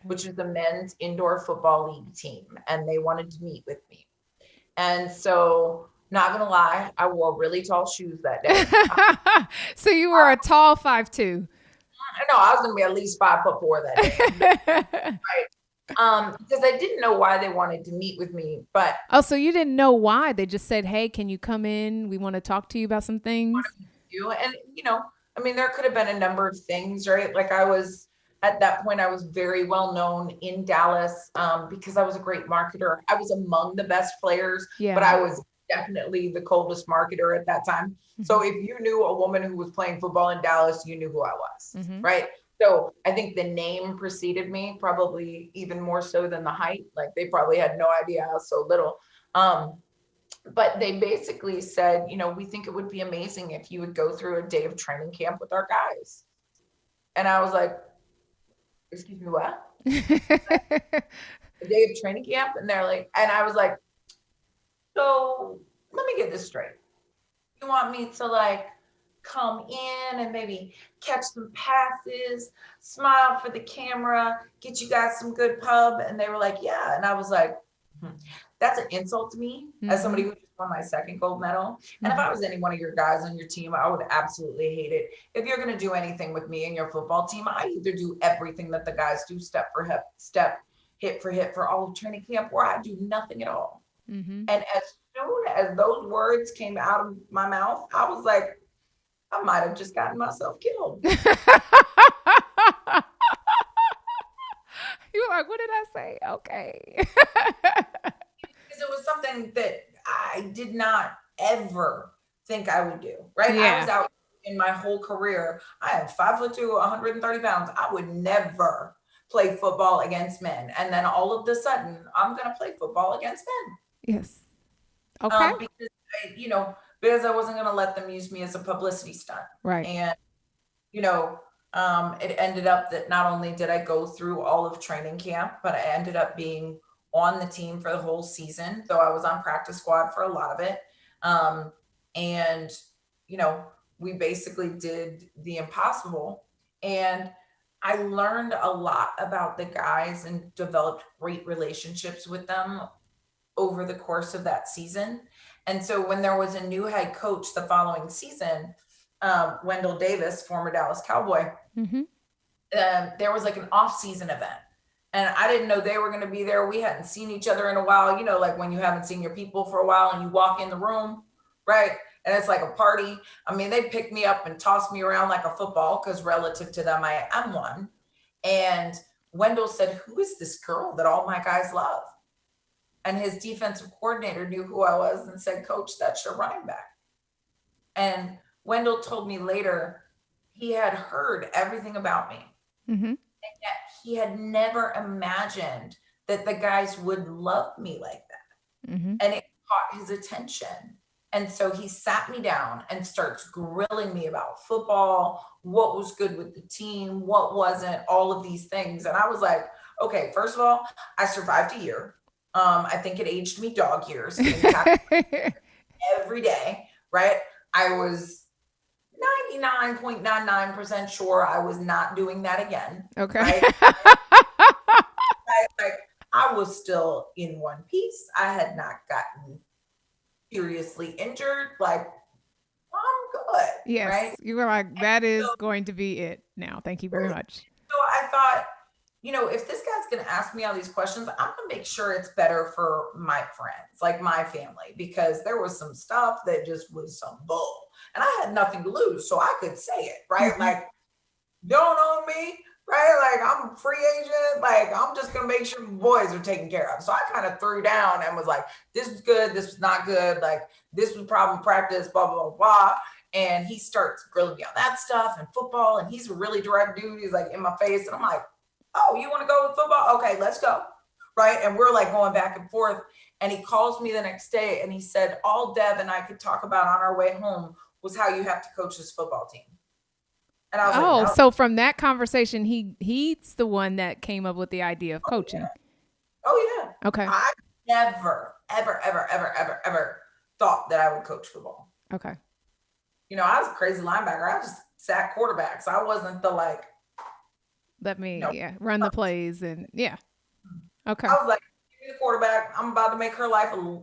[SPEAKER 2] which is the men's indoor football league team. And they wanted to meet with me. And so, not going to lie, I wore really tall shoes that day.
[SPEAKER 1] So you were a tall 5'2".
[SPEAKER 2] No, I was going to be at least 5'4" that day. Right. Because I didn't know why they wanted to meet with me, but
[SPEAKER 1] so you didn't know why? They just said, "Hey, can you come in? We want to talk to you about some things."
[SPEAKER 2] And there could have been a number of things, right? Like at that point, I was very well known in Dallas because I was a great marketer. I was among the best players, but I was definitely the coldest marketer at that time. So if you knew a woman who was playing football in Dallas, you knew who I was, right? So I think the name preceded me, probably even more so than the height. Like they probably had no idea I was so little. But they basically said, we think it would be amazing if you would go through a day of training camp with our guys. And I was like, excuse me, what? A day of training camp? And they're like, and I was like, so let me get this straight. You want me to come in and maybe catch some passes, smile for the camera, get you guys some good pub? And they were like, yeah. And I was like, that's an insult to me as somebody who just won my second gold medal. And if I was any one of your guys on your team, I would absolutely hate it. If you're going to do anything with me and your football team, I either do everything that the guys do, step for step, hit for hit for all of training camp, or I do nothing at all. And as soon as those words came out of my mouth, I was like, I might have just gotten myself killed. You
[SPEAKER 1] were like, what did I say? Okay.
[SPEAKER 2] Because it was something that I did not ever think I would do, right? Yeah. I was out in my whole career. I am 5'2", 130 pounds. I would never play football against men. And then all of a sudden, I'm going to play football against
[SPEAKER 1] Yes.
[SPEAKER 2] men.
[SPEAKER 1] Okay.
[SPEAKER 2] Because I wasn't going to let them use me as a publicity stunt.
[SPEAKER 1] Right.
[SPEAKER 2] And, you know, it ended up that not only did I go through all of training camp, but I ended up being on the team for the whole season, though I was on practice squad for a lot of it. And, we basically did the impossible. And I learned a lot about the guys and developed great relationships with them over the course of that season. And so when there was a new head coach the following season, Wendell Davis, former Dallas Cowboy,
[SPEAKER 1] Mm-hmm.
[SPEAKER 2] there was like an off-season event. And I didn't know they were going to be there. We hadn't seen each other in a while, like when you haven't seen your people for a while and you walk in the room, right? And it's like a party. I mean, they picked me up and tossed me around like a football because relative to them, I am one. And Wendell said, "Who is this girl that all my guys love?" And his defensive coordinator knew who I was and said, "Coach, that's your running back." And Wendell told me later he had heard everything about me.
[SPEAKER 1] Mm-hmm.
[SPEAKER 2] And yet he had never imagined that the guys would love me like that.
[SPEAKER 1] Mm-hmm.
[SPEAKER 2] And it caught his attention. And so he sat me down and starts grilling me about football, what was good with the team, what wasn't, all of these things. And I was like, okay, first of all, I survived a year. I think it aged me dog years every day, right? I was 99.99% sure I was not doing that again.
[SPEAKER 1] Okay.
[SPEAKER 2] Right? I was still in one piece. I had not gotten seriously injured. Like, I'm good.
[SPEAKER 1] Yes.
[SPEAKER 2] Right?
[SPEAKER 1] You were like, that is going to be it now. Thank you very much.
[SPEAKER 2] So I thought, if this guy's going to ask me all these questions, I'm going to make sure it's better for my friends, like my family, because there was some stuff that just was some bull. And I had nothing to lose, so I could say it, right?
[SPEAKER 1] Mm-hmm.
[SPEAKER 2] Like, don't own me, right? Like, I'm a free agent. Like, I'm just going to make sure the boys are taken care of. So I kind of threw down and was like, this was good. This was not good. Like, this was problem practice, blah, blah, blah, blah. And he starts grilling me on that stuff and football. And he's a really direct dude. He's like in my face. And I'm like, oh, you want to go with football? Okay, let's go. Right. And we're like going back and forth. And he calls me the next day and he said, all Dev and I could talk about on our way home was how you have to coach this football team. And I was like, no.
[SPEAKER 1] So from that conversation, he's the one that came up with the idea of coaching.
[SPEAKER 2] Yeah. Oh, yeah.
[SPEAKER 1] Okay.
[SPEAKER 2] I never, ever, ever, ever, ever, ever thought that I would coach football.
[SPEAKER 1] Okay.
[SPEAKER 2] I was a crazy linebacker. I just sacked quarterbacks. I wasn't the like,
[SPEAKER 1] let me run the plays and okay.
[SPEAKER 2] I was like, give me the quarterback. I'm about to make her life a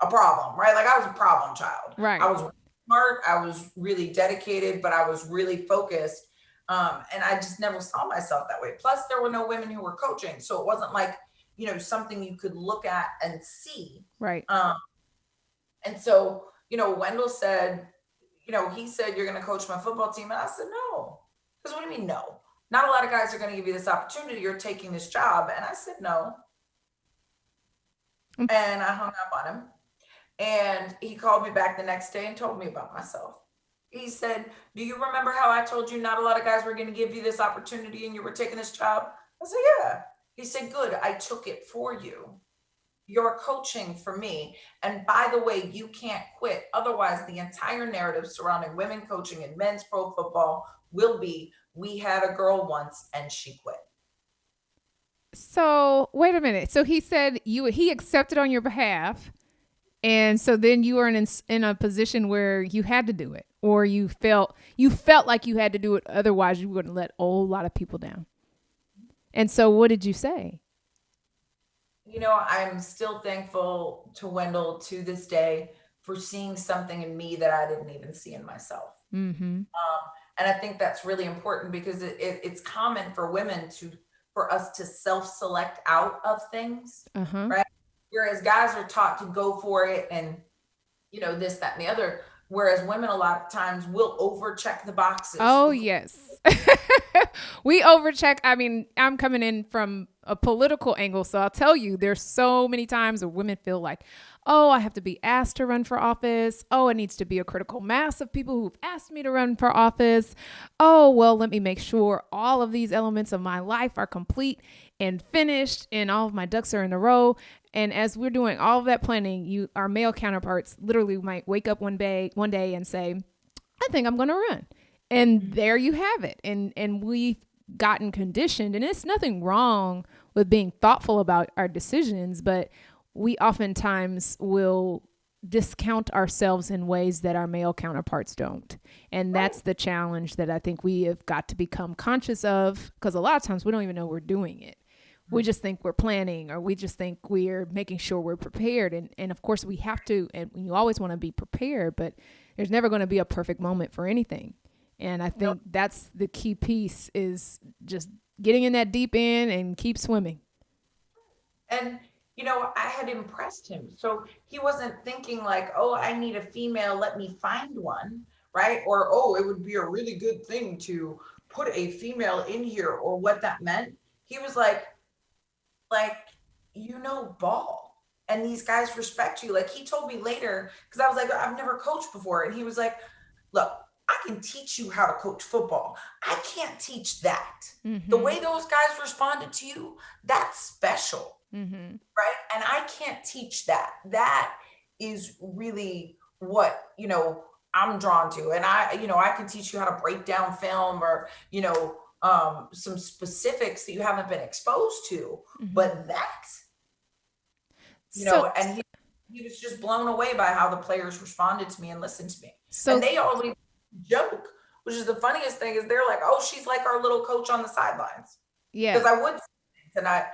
[SPEAKER 2] problem, right? Like I was a problem child.
[SPEAKER 1] Right.
[SPEAKER 2] I was smart. I was really dedicated, but I was really focused. And I just never saw myself that way. Plus there were no women who were coaching. So it wasn't like, something you could look at and see.
[SPEAKER 1] Right.
[SPEAKER 2] And so, Wendell said, he said, you're going to coach my football team. And I said, no. Because what do you mean, no? Not a lot of guys are going to give you this opportunity. You're taking this job. And I said, no. And I hung up on him. And he called me back the next day and told me about myself. He said, do you remember how I told you not a lot of guys were going to give you this opportunity and you were taking this job? I said, yeah. He said, good. I took it for you. You're coaching for me. And by the way, you can't quit. Otherwise, the entire narrative surrounding women coaching and men's pro football will be, we had a girl once and she quit.
[SPEAKER 1] So wait a minute. So he said he accepted on your behalf. And so then you were in a position where you had to do it, or you felt like you had to do it. Otherwise, you wouldn't let a whole lot of people down. And so what did you say?
[SPEAKER 2] I'm still thankful to Wendell to this day for seeing something in me that I didn't even see in myself.
[SPEAKER 1] Mm-hmm.
[SPEAKER 2] And I think that's really important because it's common for women for us to self-select out of things, right? Whereas guys are taught to go for it and, this, that, and the other. Whereas women a lot of times will overcheck the boxes.
[SPEAKER 1] Oh, yes. We overcheck. I mean, I'm coming in from a political angle. So I'll tell you, there's so many times where women feel like, oh, I have to be asked to run for office. Oh, it needs to be a critical mass of people who've asked me to run for office. Oh, well, let me make sure all of these elements of my life are complete and finished and all of my ducks are in a row. And as we're doing all of that planning, our male counterparts literally might wake up one day and say, I think I'm going to run. And there you have it. And we've gotten conditioned, and it's nothing wrong with being thoughtful about our decisions, but we oftentimes will discount ourselves in ways that our male counterparts don't. And that's the challenge that I think we have got to become conscious of, because a lot of times we don't even know we're doing it. We just think we're planning, or we just think we're making sure we're prepared. And of course we have to, and you always want to be prepared, but there's never going to be a perfect moment for anything. And I think that's the key piece, is just getting in that deep end and keep swimming.
[SPEAKER 2] And, I had impressed him. So he wasn't thinking like, oh, I need a female, let me find one, right? Or, oh, it would be a really good thing to put a female in here, or what that meant. He was like, ball. And these guys respect you. Like, he told me later, because I was like, I've never coached before. And he was like, look, I can teach you how to coach football. I can't teach that. The way those guys responded to you, that's special. Right? And I can't teach that. That is really what, I'm drawn to. And I can teach you how to break down film, or, some specifics that you haven't been exposed to, but that, and he was just blown away by how the players responded to me and listened to me. And they always joke, which is the funniest thing, is they're like, oh, she's like our little coach on the sidelines.
[SPEAKER 1] Yeah.
[SPEAKER 2] Because I would, and I,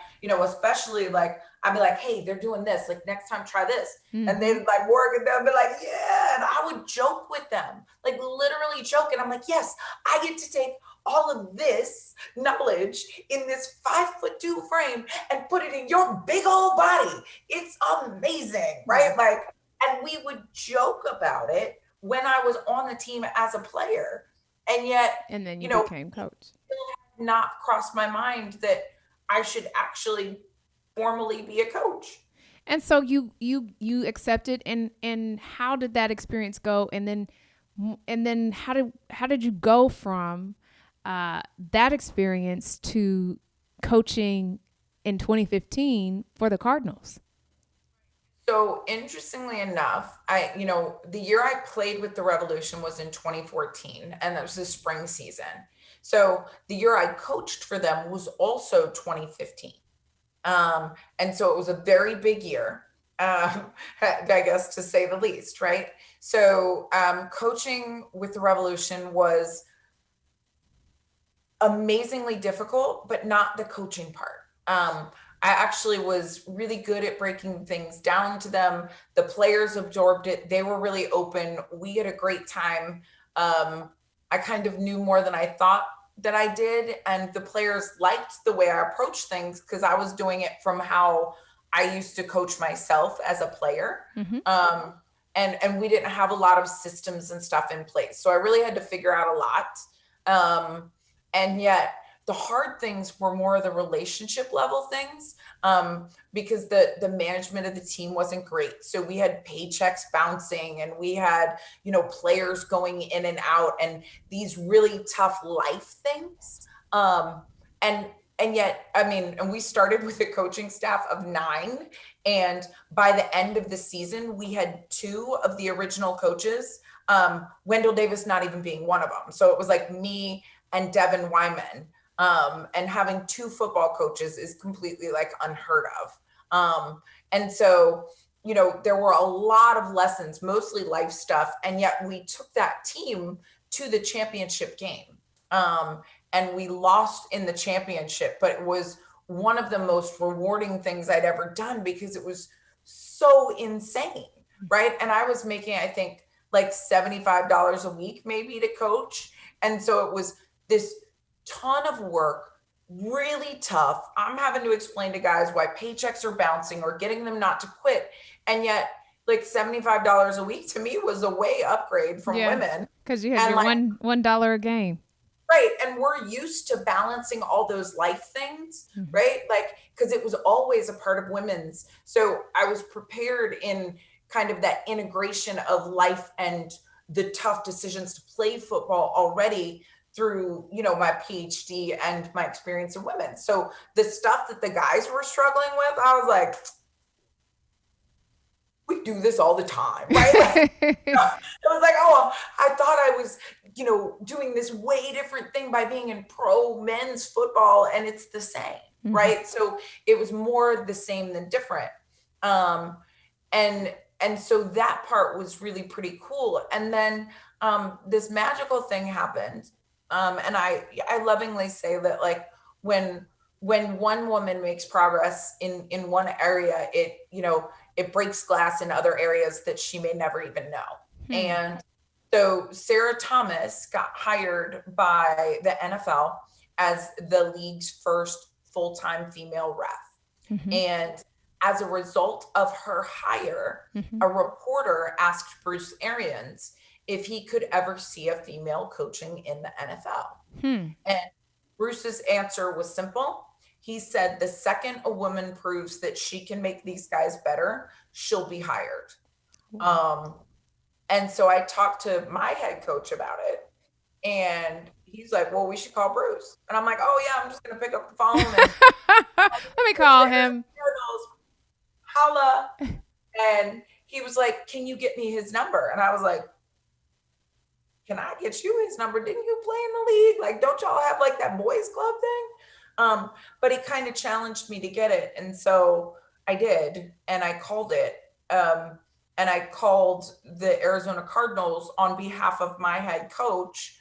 [SPEAKER 2] especially like, I'd be like, hey, they're doing this, like next time try this. And they'd like work, and they'd be like, yeah. And I would joke with them, like literally joke. And I'm like, yes, I get to take all of this knowledge in this 5'2" frame and put it in your big old body. It's amazing, right? Like, and we would joke about it when I was on the team as a player. And yet,
[SPEAKER 1] and then you became coach.
[SPEAKER 2] It had not crossed my mind that I should actually formally be a coach.
[SPEAKER 1] And so you accepted, and how did that experience go? And then how did you go from that experience to coaching in 2015 for the Cardinals?
[SPEAKER 2] So interestingly enough, the year I played with the Revolution was in 2014, and that was the spring season. So the year I coached for them was also 2015. And so it was a very big year, I guess, to say the least, right? So coaching with the Revolution was amazingly difficult, but not the coaching part. I actually was really good at breaking things down to them. The players absorbed it. They were really open. We had a great time. I kind of knew more than I thought that I did. And the players liked the way I approached things, because I was doing it from how I used to coach myself as a player. And we didn't have a lot of systems and stuff in place. So I really had to figure out a lot. And yet the hard things were more of the relationship level things, because the management of the team wasn't great. So we had paychecks bouncing, and we had, players going in and out, and these really tough life things. And yet, and we started with a coaching staff of 9. And by the end of the season, we had 2 of the original coaches, Wendell Davis not even being one of them. So it was like me and Devin Wyman. And having 2 football coaches is completely like unheard of. And so, there were a lot of lessons, mostly life stuff. And yet we took that team to the championship game. And we lost in the championship, but it was one of the most rewarding things I'd ever done, because it was so insane, right? And I was making, I think, like $75 a week maybe to coach. And so it was this ton of work, really tough. I'm having to explain to guys why paychecks are bouncing or getting them not to quit. And yet, like $75 a week to me was a way upgrade from women.
[SPEAKER 1] Because you had your $1 a game.
[SPEAKER 2] Right. And we're used to balancing all those life things,
[SPEAKER 1] Mm-hmm.
[SPEAKER 2] right? Like, because it was always a part of women's. So I was prepared in kind of that integration of life and the tough decisions to play football already through, my PhD and my experience in women. So the stuff that the guys were struggling with, I was like, we do this all the time, right? Like, it was like, oh, I thought I was, doing this way different thing by being in pro men's football, and it's the same,
[SPEAKER 1] Mm-hmm.
[SPEAKER 2] right? So it was more the same than different. Um, and so that part was really pretty cool. And then this magical thing happened. And I lovingly say that, like, when one woman makes progress in one area, it breaks glass in other areas that she may never even know.
[SPEAKER 1] Hmm.
[SPEAKER 2] And so Sarah Thomas got hired by the NFL as the league's first full-time female ref.
[SPEAKER 1] Mm-hmm.
[SPEAKER 2] And as a result of her hire,
[SPEAKER 1] Mm-hmm.
[SPEAKER 2] a reporter asked Bruce Arians if he could ever see a female coaching in the NFL.
[SPEAKER 1] Hmm.
[SPEAKER 2] And Bruce's answer was simple. He said, the second a woman proves that she can make these guys better, she'll be hired. Um, and so I talked to my head coach about it, and he's like, well, we should call Bruce. And I'm like, oh, yeah, I'm just going to pick up the phone and
[SPEAKER 1] Let me call him.
[SPEAKER 2] holla. And he was like, can you get me his number? And I was like, can I get you his number? Didn't you play in the league? Like, don't y'all have like that boys club thing? But he kind of challenged me to get it. And so I did, and I called it. And I called the Arizona Cardinals on behalf of my head coach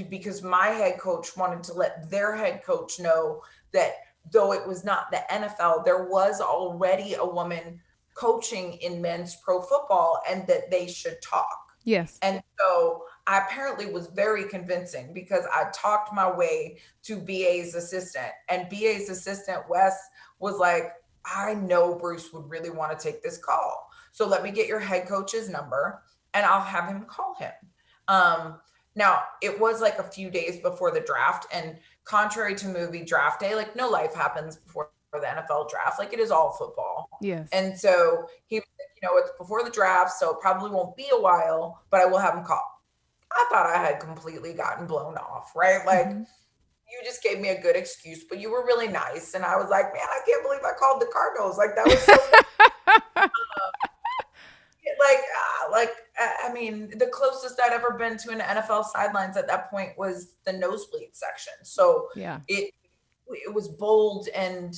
[SPEAKER 2] because my head coach wanted to let their head coach know that though it was not the NFL, there was already a woman coaching in men's pro football and that they should talk.
[SPEAKER 1] Yes.
[SPEAKER 2] And so I apparently was very convincing because I talked my way to BA's assistant, and BA's assistant, Wes, was like, I know Bruce would really want to take this call. So let me get your head coach's number and I'll have him call him. Now, it was like a few days before the draft, and contrary to movie draft day, like no life happens before the NFL draft. Like it is all football.
[SPEAKER 1] Yes.
[SPEAKER 2] And so he, it's before the draft, so it probably won't be a while, but I will have him call. I thought I had completely gotten blown off, right? Like, you just gave me a good excuse, but you were really nice. And I was like, man, I can't believe I called the Cardinals. Like, that was so I mean, the closest I'd ever been to an NFL sidelines at that point was the nosebleed section. So
[SPEAKER 1] Yeah.
[SPEAKER 2] it was bold, and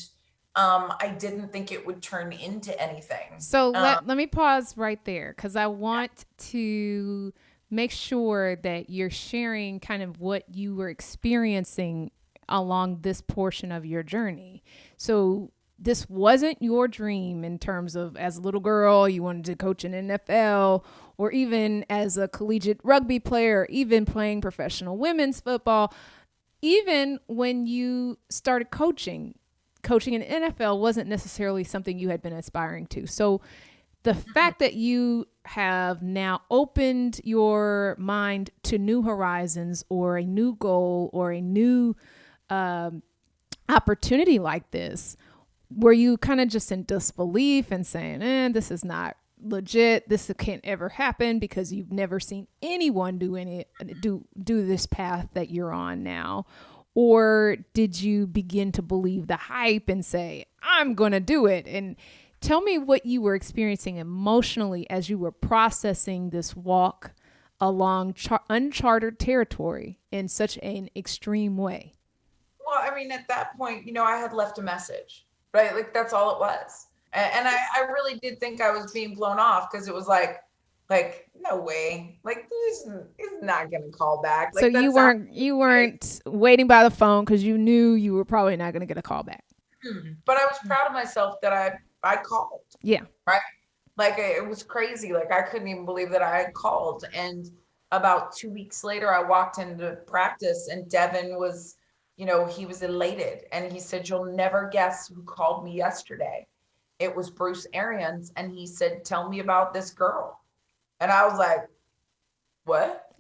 [SPEAKER 2] I didn't think it would turn into anything.
[SPEAKER 1] So let me pause right there, because I want to make sure that you're sharing kind of what you were experiencing along this portion of your journey. So this wasn't your dream in terms of, as a little girl, you wanted to coach in NFL, or even as a collegiate rugby player, even playing professional women's football. Even when you started coaching in NFL wasn't necessarily something you had been aspiring to. So the fact that you have now opened your mind to new horizons, or a new goal, or a new opportunity like this, were you kind of just in disbelief and saying, this is not legit, this can't ever happen, because you've never seen anyone do this path that you're on now? Or did you begin to believe the hype and say, I'm going to do it? And tell me what you were experiencing emotionally as you were processing this walk along uncharted territory in such an extreme way.
[SPEAKER 2] Well, I mean, at that point, I had left a message, right? Like, that's all it was. And I really did think I was being blown off, because it was like, no way. Like, he's not going to call back. Like,
[SPEAKER 1] so you weren't waiting by the phone because you knew you were probably not going to get a call back.
[SPEAKER 2] But I was proud of myself that I called.
[SPEAKER 1] Yeah.
[SPEAKER 2] Right. Like, it was crazy. Like, I couldn't even believe that I had called. And about 2 weeks later, I walked into practice, and Devin was, he was elated. And he said, you'll never guess who called me yesterday. It was Bruce Arians. And he said, tell me about this girl. And I was like, what?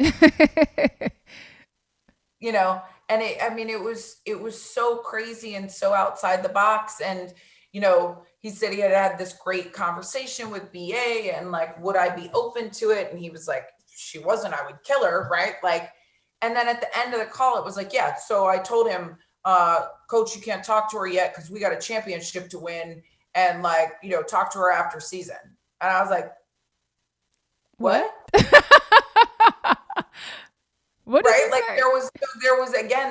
[SPEAKER 2] you know, and I mean, it was so crazy and so outside the box. And, he said he had had this great conversation with BA and like, would I be open to it? And he was like, if she wasn't, I would kill her. Right. Like, and then at the end of the call, it was like, yeah. So I told him, coach, you can't talk to her yet because we got a championship to win. And like, talk to her after season. And I was like,
[SPEAKER 1] What?
[SPEAKER 2] what?
[SPEAKER 1] What did
[SPEAKER 2] Right?
[SPEAKER 1] he
[SPEAKER 2] Like
[SPEAKER 1] say?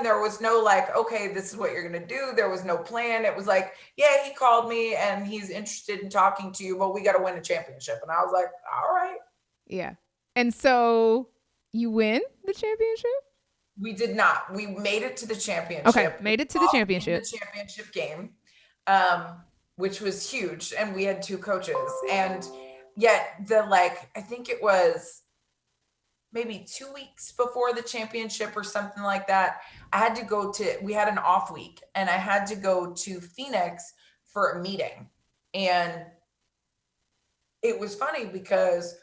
[SPEAKER 2] there was no like, okay, this is what you're gonna do. There was no plan. It was like, yeah, he called me and he's interested in talking to you, but we got to win a championship. And I was like, all right.
[SPEAKER 1] Yeah. And so you win the championship?
[SPEAKER 2] We did not. We made it to the
[SPEAKER 1] Okay,
[SPEAKER 2] championship. We
[SPEAKER 1] made it to the
[SPEAKER 2] lost in the
[SPEAKER 1] championship.
[SPEAKER 2] championship game, which was huge. And we had two coaches. And yet I think it was maybe 2 weeks before the championship or something like that, we had an off week and I had to go to Phoenix for a meeting. And it was funny because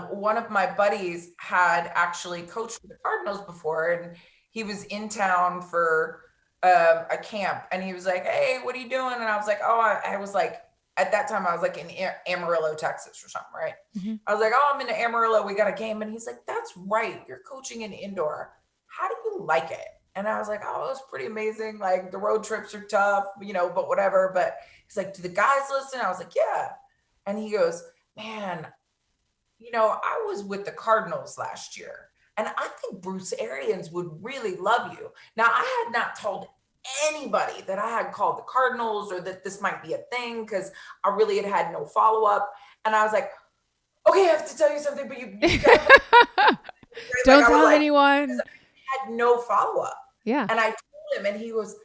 [SPEAKER 2] one of my buddies had actually coached for the Cardinals before, and he was in town for a camp, and he was like, "Hey, what are you doing?" And I was like, "Oh, I was like." At that time, I was like in Amarillo, Texas or something, right?
[SPEAKER 1] Mm-hmm.
[SPEAKER 2] I was like, oh, I'm in Amarillo. We got a game. And he's like, that's right. You're coaching in indoor. How do you like it? And I was like, oh, it's pretty amazing. Like the road trips are tough, but whatever. But he's like, do the guys listen? I was like, yeah. And he goes, man, I was with the Cardinals last year. And I think Bruce Arians would really love you. Now, I had not told anybody that I had called the Cardinals or that this might be a thing because I really had no follow up. And I was like, okay, I have to tell you something, but you gotta
[SPEAKER 1] Don't
[SPEAKER 2] I was
[SPEAKER 1] tell
[SPEAKER 2] like,
[SPEAKER 1] anyone.
[SPEAKER 2] I had no follow up.
[SPEAKER 1] Yeah.
[SPEAKER 2] And I told him, and he was,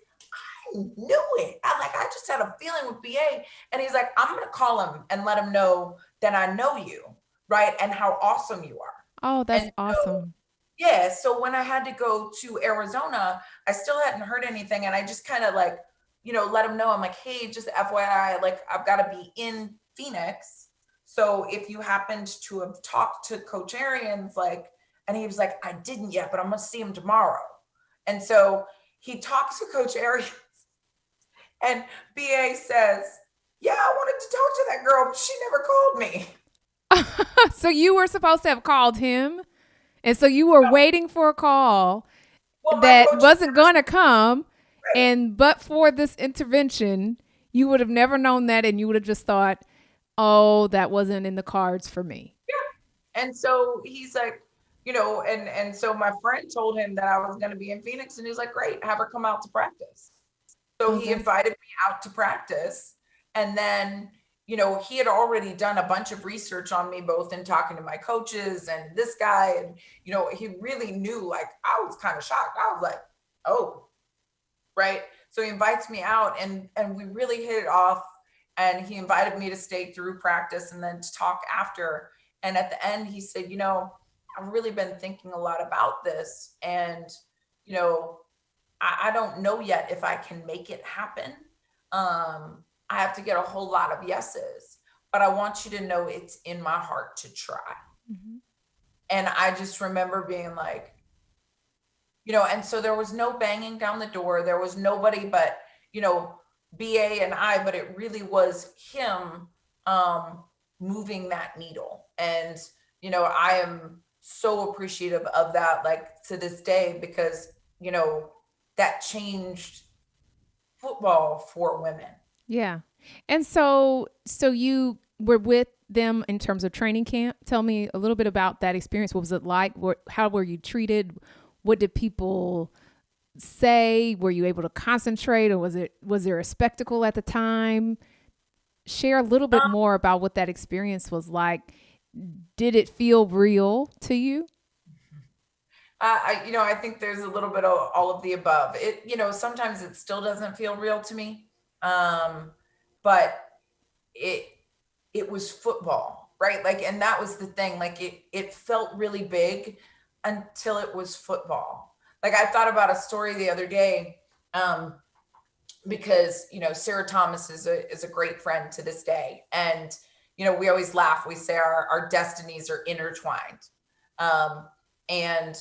[SPEAKER 2] I knew it. I just had a feeling with BA. And he's like, I'm gonna call him and let him know that I know you, right? And how awesome you are.
[SPEAKER 1] Oh, that's
[SPEAKER 2] And so
[SPEAKER 1] awesome.
[SPEAKER 2] yeah, so when I had to go to Arizona, I still hadn't heard anything. And I just kind of like, let him know. I'm like, hey, just FYI, like I've got to be in Phoenix. So if you happened to have talked to Coach Arians, like, and he was like, I didn't yet, but I'm going to see him tomorrow. And so he talks to Coach Arians and BA says, yeah, I wanted to talk to that girl, but she never called me.
[SPEAKER 1] So you were supposed to have called him. And so you were waiting for a call
[SPEAKER 2] Well, my
[SPEAKER 1] that
[SPEAKER 2] coach,
[SPEAKER 1] wasn't going to come.
[SPEAKER 2] right.
[SPEAKER 1] But for this intervention, you would have never known that. And you would have just thought, oh, that wasn't in the cards for me.
[SPEAKER 2] Yeah. And so he's like, and so my friend told him that I was going to be in Phoenix, and he's like, great, have her come out to practice. So
[SPEAKER 1] Oh,
[SPEAKER 2] he invited me out to practice. And then, he had already done a bunch of research on me, both in talking to my coaches and this guy. And, he really knew, like, I was kind of shocked. I was like, oh, right. So he invites me out and we really hit it off. And he invited me to stay through practice and then to talk after. And at the end, he said, I've really been thinking a lot about this. And, I don't know yet if I can make it happen. I have to get a whole lot of yeses, but I want you to know it's in my heart to try.
[SPEAKER 1] Mm-hmm.
[SPEAKER 2] And I just remember being like, and so there was no banging down the door. There was nobody but, BA and I, but it really was him moving that needle. And, I am so appreciative of that, like to this day, because, that changed football for women.
[SPEAKER 1] Yeah. And so you were with them in terms of training camp. Tell me a little bit about that experience. What was it like? How were you treated? What did people say? Were you able to concentrate, or was there a spectacle at the time? Share a little bit more about what that experience was like. Did it feel real to you?
[SPEAKER 2] I think there's a little bit of all of the above. It, sometimes it still doesn't feel real to me. But it was football, right? Like, and that was the thing. Like it felt really big until it was football. Like I thought about a story the other day, because, Sarah Thomas is a great friend to this day. And, we always laugh. We say our destinies are intertwined. And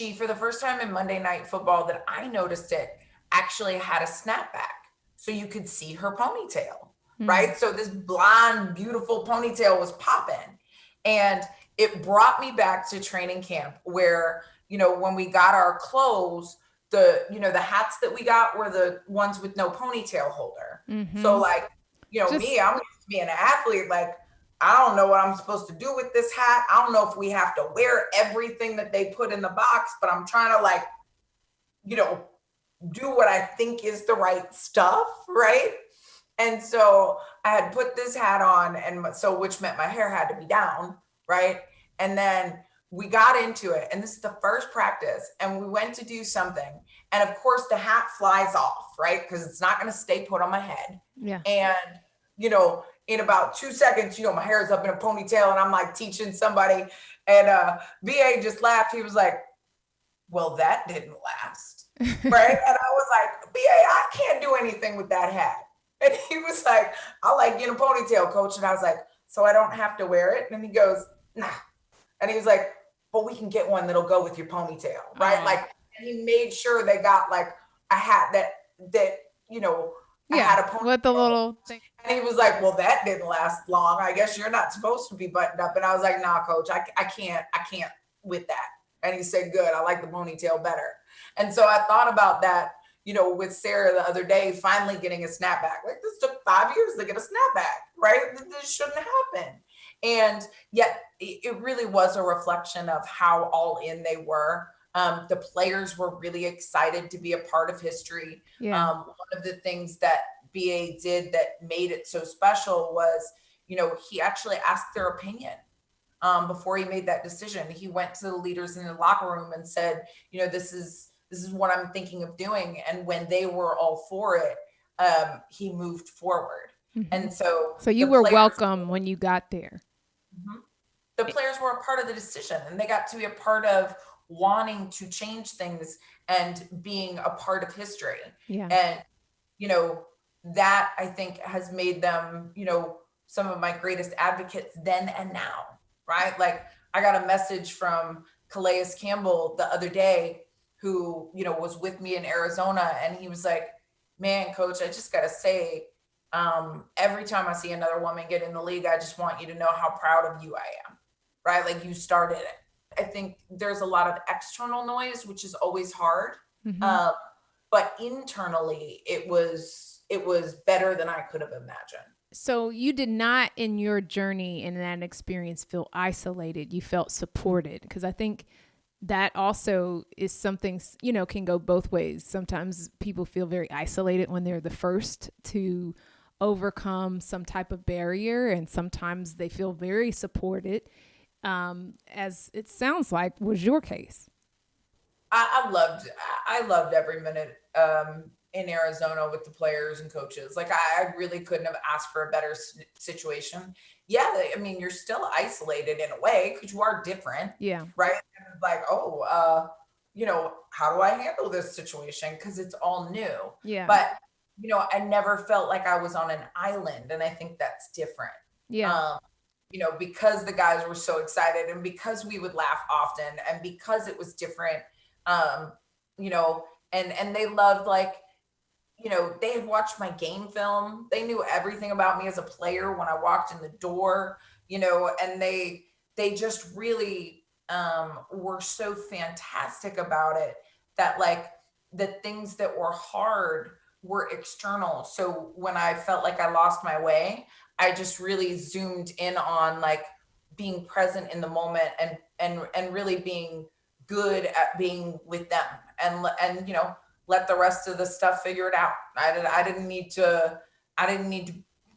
[SPEAKER 2] she, for the first time in Monday Night Football that I noticed it, actually had a snapback. So you could see her ponytail, right? So this blonde, beautiful ponytail was popping. And it brought me back to training camp where, when we got our clothes, the hats that we got were the ones with no ponytail holder. So like, me, I'm used to being an athlete. Like, I don't know what I'm supposed to do with this hat. I don't know if we have to wear everything that they put in the box, but I'm trying to like, do what I think is the right stuff, right? And so I had put this hat on, and so which meant my hair had to be down, right? And then we got into it, and this is the first practice, and we went to do something, and of course the hat flies off, right? Because it's not going to stay put on my head.
[SPEAKER 1] Yeah.
[SPEAKER 2] And in about 2 seconds, my hair is up in a ponytail, and I'm like teaching somebody, and BA just laughed. He was like, "Well, that didn't last." Right? And I was like, "BA, I can't do anything with that hat." And he was like, "I like getting a ponytail, coach." And I was like, "So I don't have to wear it?" And he goes, "Nah." And he was like, "But we can get one that'll go with your ponytail." Right? Like, and he made sure they got like a hat that had a ponytail
[SPEAKER 1] with the little thing.
[SPEAKER 2] And he was like, "Well, that didn't last long. I guess you're not supposed to be buttoned up." And I was like, "Nah, coach, I can't with that." And he said, "Good. I like the ponytail better." And so I thought about that, with Sarah the other day, finally getting a snapback. Like, this took 5 years to get a snapback, right? This shouldn't happen. And yet it really was a reflection of how all in they were. The players were really excited to be a part of history.
[SPEAKER 1] Yeah.
[SPEAKER 2] One of the things that BA did that made it so special was, he actually asked their opinion before he made that decision. He went to the leaders in the locker room and said, this is what I'm thinking of doing. And when they were all for it, he moved forward. And so
[SPEAKER 1] you were welcome when you got there.
[SPEAKER 2] The players were a part of the decision, and they got to be a part of wanting to change things and being a part of history.
[SPEAKER 1] Yeah.
[SPEAKER 2] And, that I think has made them, some of my greatest advocates then and now, right? Like, I got a message from Calais Campbell the other day, who, was with me in Arizona. And he was like, "Man, coach, I just got to say, every time I see another woman get in the league, I just want you to know how proud of you I am." Right? Like, you started it. I think there's a lot of external noise, which is always hard. But internally, it was better than I could have imagined.
[SPEAKER 1] So you did not, in your journey in that experience, feel isolated. You felt supported, because I think that also is something, can go both ways. Sometimes people feel very isolated when they're the first to overcome some type of barrier, and sometimes they feel very supported, as it sounds like was your case.
[SPEAKER 2] I loved every minute in Arizona with the players and coaches. Like, I really couldn't have asked for a better situation. Yeah, I mean, you're still isolated in a way because you are different.
[SPEAKER 1] Yeah.
[SPEAKER 2] Right? And like, how do I handle this situation? Because it's all new.
[SPEAKER 1] Yeah.
[SPEAKER 2] But, I never felt like I was on an island, and I think that's different.
[SPEAKER 1] Yeah.
[SPEAKER 2] Because the guys were so excited, and because we would laugh often, and because it was different, and they loved, like, they had watched my game film. They knew everything about me as a player when I walked in the door, and they just really were so fantastic about it, that like the things that were hard were external. So when I felt like I lost my way, I just really zoomed in on like being present in the moment, and really being good at being with them, and let the rest of the stuff figure it out. I didn't need to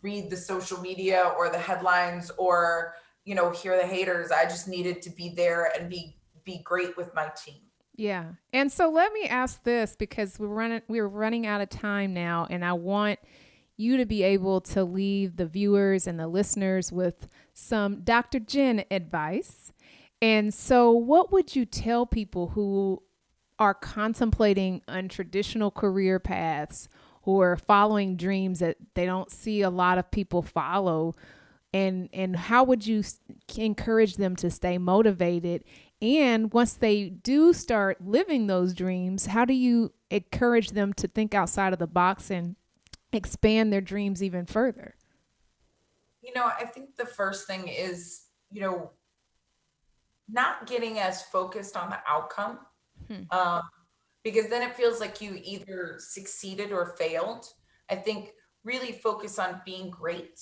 [SPEAKER 2] read the social media or the headlines or, hear the haters. I just needed to be there and be great with my team.
[SPEAKER 1] Yeah. And so let me ask this, because we're running out of time now, and I want you to be able to leave the viewers and the listeners with some Dr. Jen advice. And so what would you tell people who are contemplating untraditional career paths, who are following dreams that they don't see a lot of people follow? And how would you encourage them to stay motivated And once they do start living those dreams, how do you encourage them to think outside of the box and expand their dreams even further?
[SPEAKER 2] I think the first thing is, not getting as focused on the outcome.
[SPEAKER 1] Hmm.
[SPEAKER 2] Um, because then it feels like you either succeeded or failed. I think really focus on being great,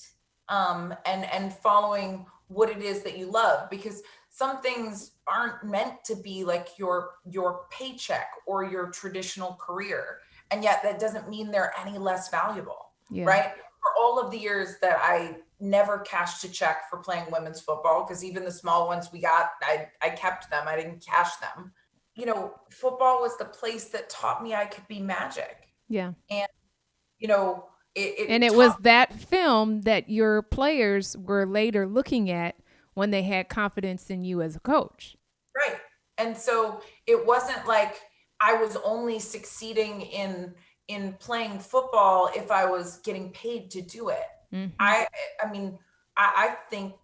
[SPEAKER 2] and following what it is that you love, because some things aren't meant to be like your paycheck or your traditional career, and yet that doesn't mean they're any less valuable,
[SPEAKER 1] Yeah.
[SPEAKER 2] right? For all of the years that I never cashed a check for playing women's football, because even the small ones we got, I kept them, I didn't cash them. Football was the place that taught me I could be magic.
[SPEAKER 1] Yeah.
[SPEAKER 2] And, you know,
[SPEAKER 1] And
[SPEAKER 2] it
[SPEAKER 1] it was
[SPEAKER 2] taught
[SPEAKER 1] that film that your players were later looking at when they had confidence in you as a coach.
[SPEAKER 2] right. And so it wasn't like I was only succeeding in playing football if I was getting paid to do it.
[SPEAKER 1] Mm-hmm.
[SPEAKER 2] I mean, I think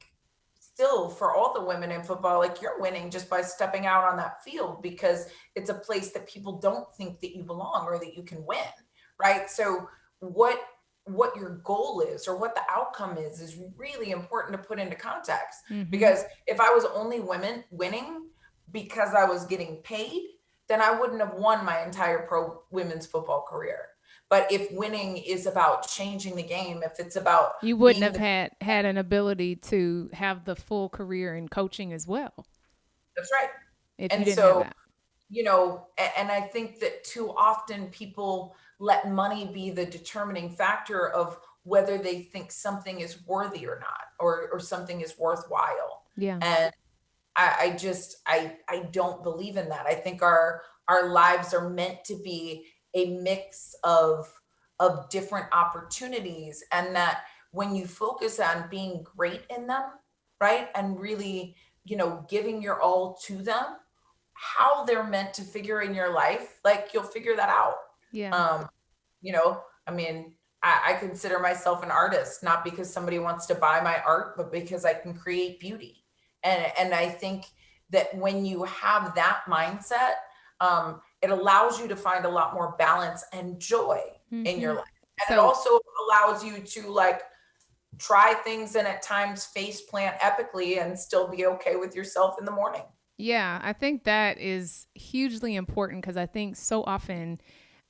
[SPEAKER 2] still for all the women in football, like you're winning just by stepping out on that field, because it's a place that people don't think that you belong or that you can win, right? So what your goal is or what the outcome is really important to put into context.
[SPEAKER 1] Mm-hmm.
[SPEAKER 2] Because if I was only winning because I was getting paid, then I wouldn't have won my entire pro women's football career. But if winning is about changing the game, if it's about
[SPEAKER 1] You wouldn't
[SPEAKER 2] being
[SPEAKER 1] have
[SPEAKER 2] the
[SPEAKER 1] had an ability to have the full career in coaching as well
[SPEAKER 2] that's right.
[SPEAKER 1] if you
[SPEAKER 2] And
[SPEAKER 1] didn't have
[SPEAKER 2] so,
[SPEAKER 1] that.
[SPEAKER 2] and I think that too often people let money be the determining factor of whether they think something is worthy or not, or something is worthwhile.
[SPEAKER 1] Yeah.
[SPEAKER 2] And I don't believe in that. I think our lives are meant to be a mix of different opportunities, and that when you focus on being great in them, right, and really, giving your all to them, how they're meant to figure in your life, like you'll figure that out.
[SPEAKER 1] Yeah.
[SPEAKER 2] Um, I mean, I consider myself an artist, not because somebody wants to buy my art, but because I can create beauty. And I think that when you have that mindset, it allows you to find a lot more balance and joy in your
[SPEAKER 1] Mm-hmm.
[SPEAKER 2] life. And it
[SPEAKER 1] So
[SPEAKER 2] also allows you to like try things and at times face plant epically and still be okay with yourself in the morning.
[SPEAKER 1] yeah, I think that is hugely important because I think so often,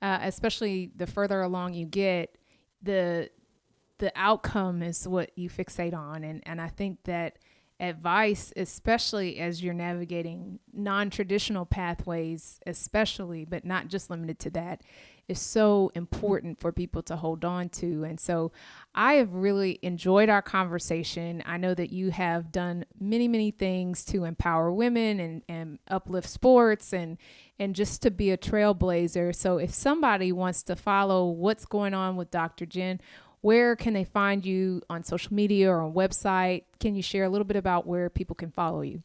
[SPEAKER 1] especially the further along you get, the the outcome is what you fixate on, and I think that advice, especially as you're navigating non-traditional pathways, especially, but not just limited to that, is so important for people to hold on to. And so I have really enjoyed our conversation. I know that you have done many, many things to empower women and uplift sports and just to be a trailblazer. So if somebody wants to follow what's going on with Dr. Jen, where can they find you on social media or on website? Can you share a little bit about where people can follow you?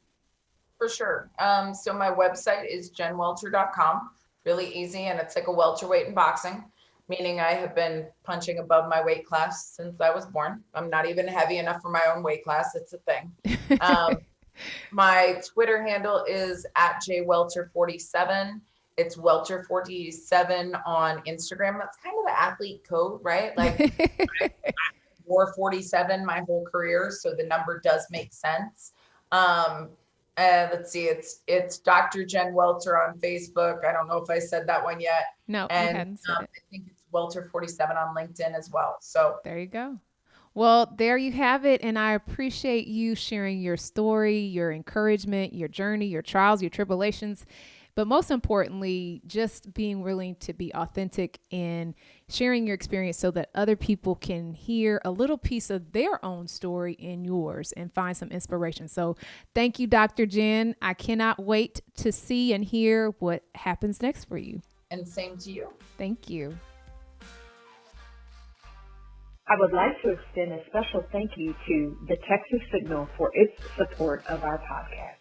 [SPEAKER 2] For sure. So my website is jenwelter.com. Really easy, and it's like a welterweight in boxing, meaning I have been punching above my weight class since I was born. I'm not even heavy enough for my own weight class. It's a thing. My Twitter handle is at jwelter47. It's Welter47 on Instagram. That's kind of the athlete code, right? Like I wore 47 my whole career, so the number does make sense. Let's see, it's Dr. Jen Welter on Facebook. I don't know if I said that one yet.
[SPEAKER 1] No, you
[SPEAKER 2] And
[SPEAKER 1] hadn't said it.
[SPEAKER 2] I think it's Welter47 on LinkedIn as well. So
[SPEAKER 1] There you go. Well, there you have it. And I appreciate you sharing your story, your encouragement, your journey, your trials, your tribulations. But most importantly, just being willing to be authentic and sharing your experience so that other people can hear a little piece of their own story in yours and find some inspiration. So thank you, Dr. Jen. I cannot wait to see and hear what happens next for you.
[SPEAKER 2] and same to you.
[SPEAKER 1] Thank you.
[SPEAKER 3] I would like to extend a special thank you to the Texas Signal for its support of our podcast.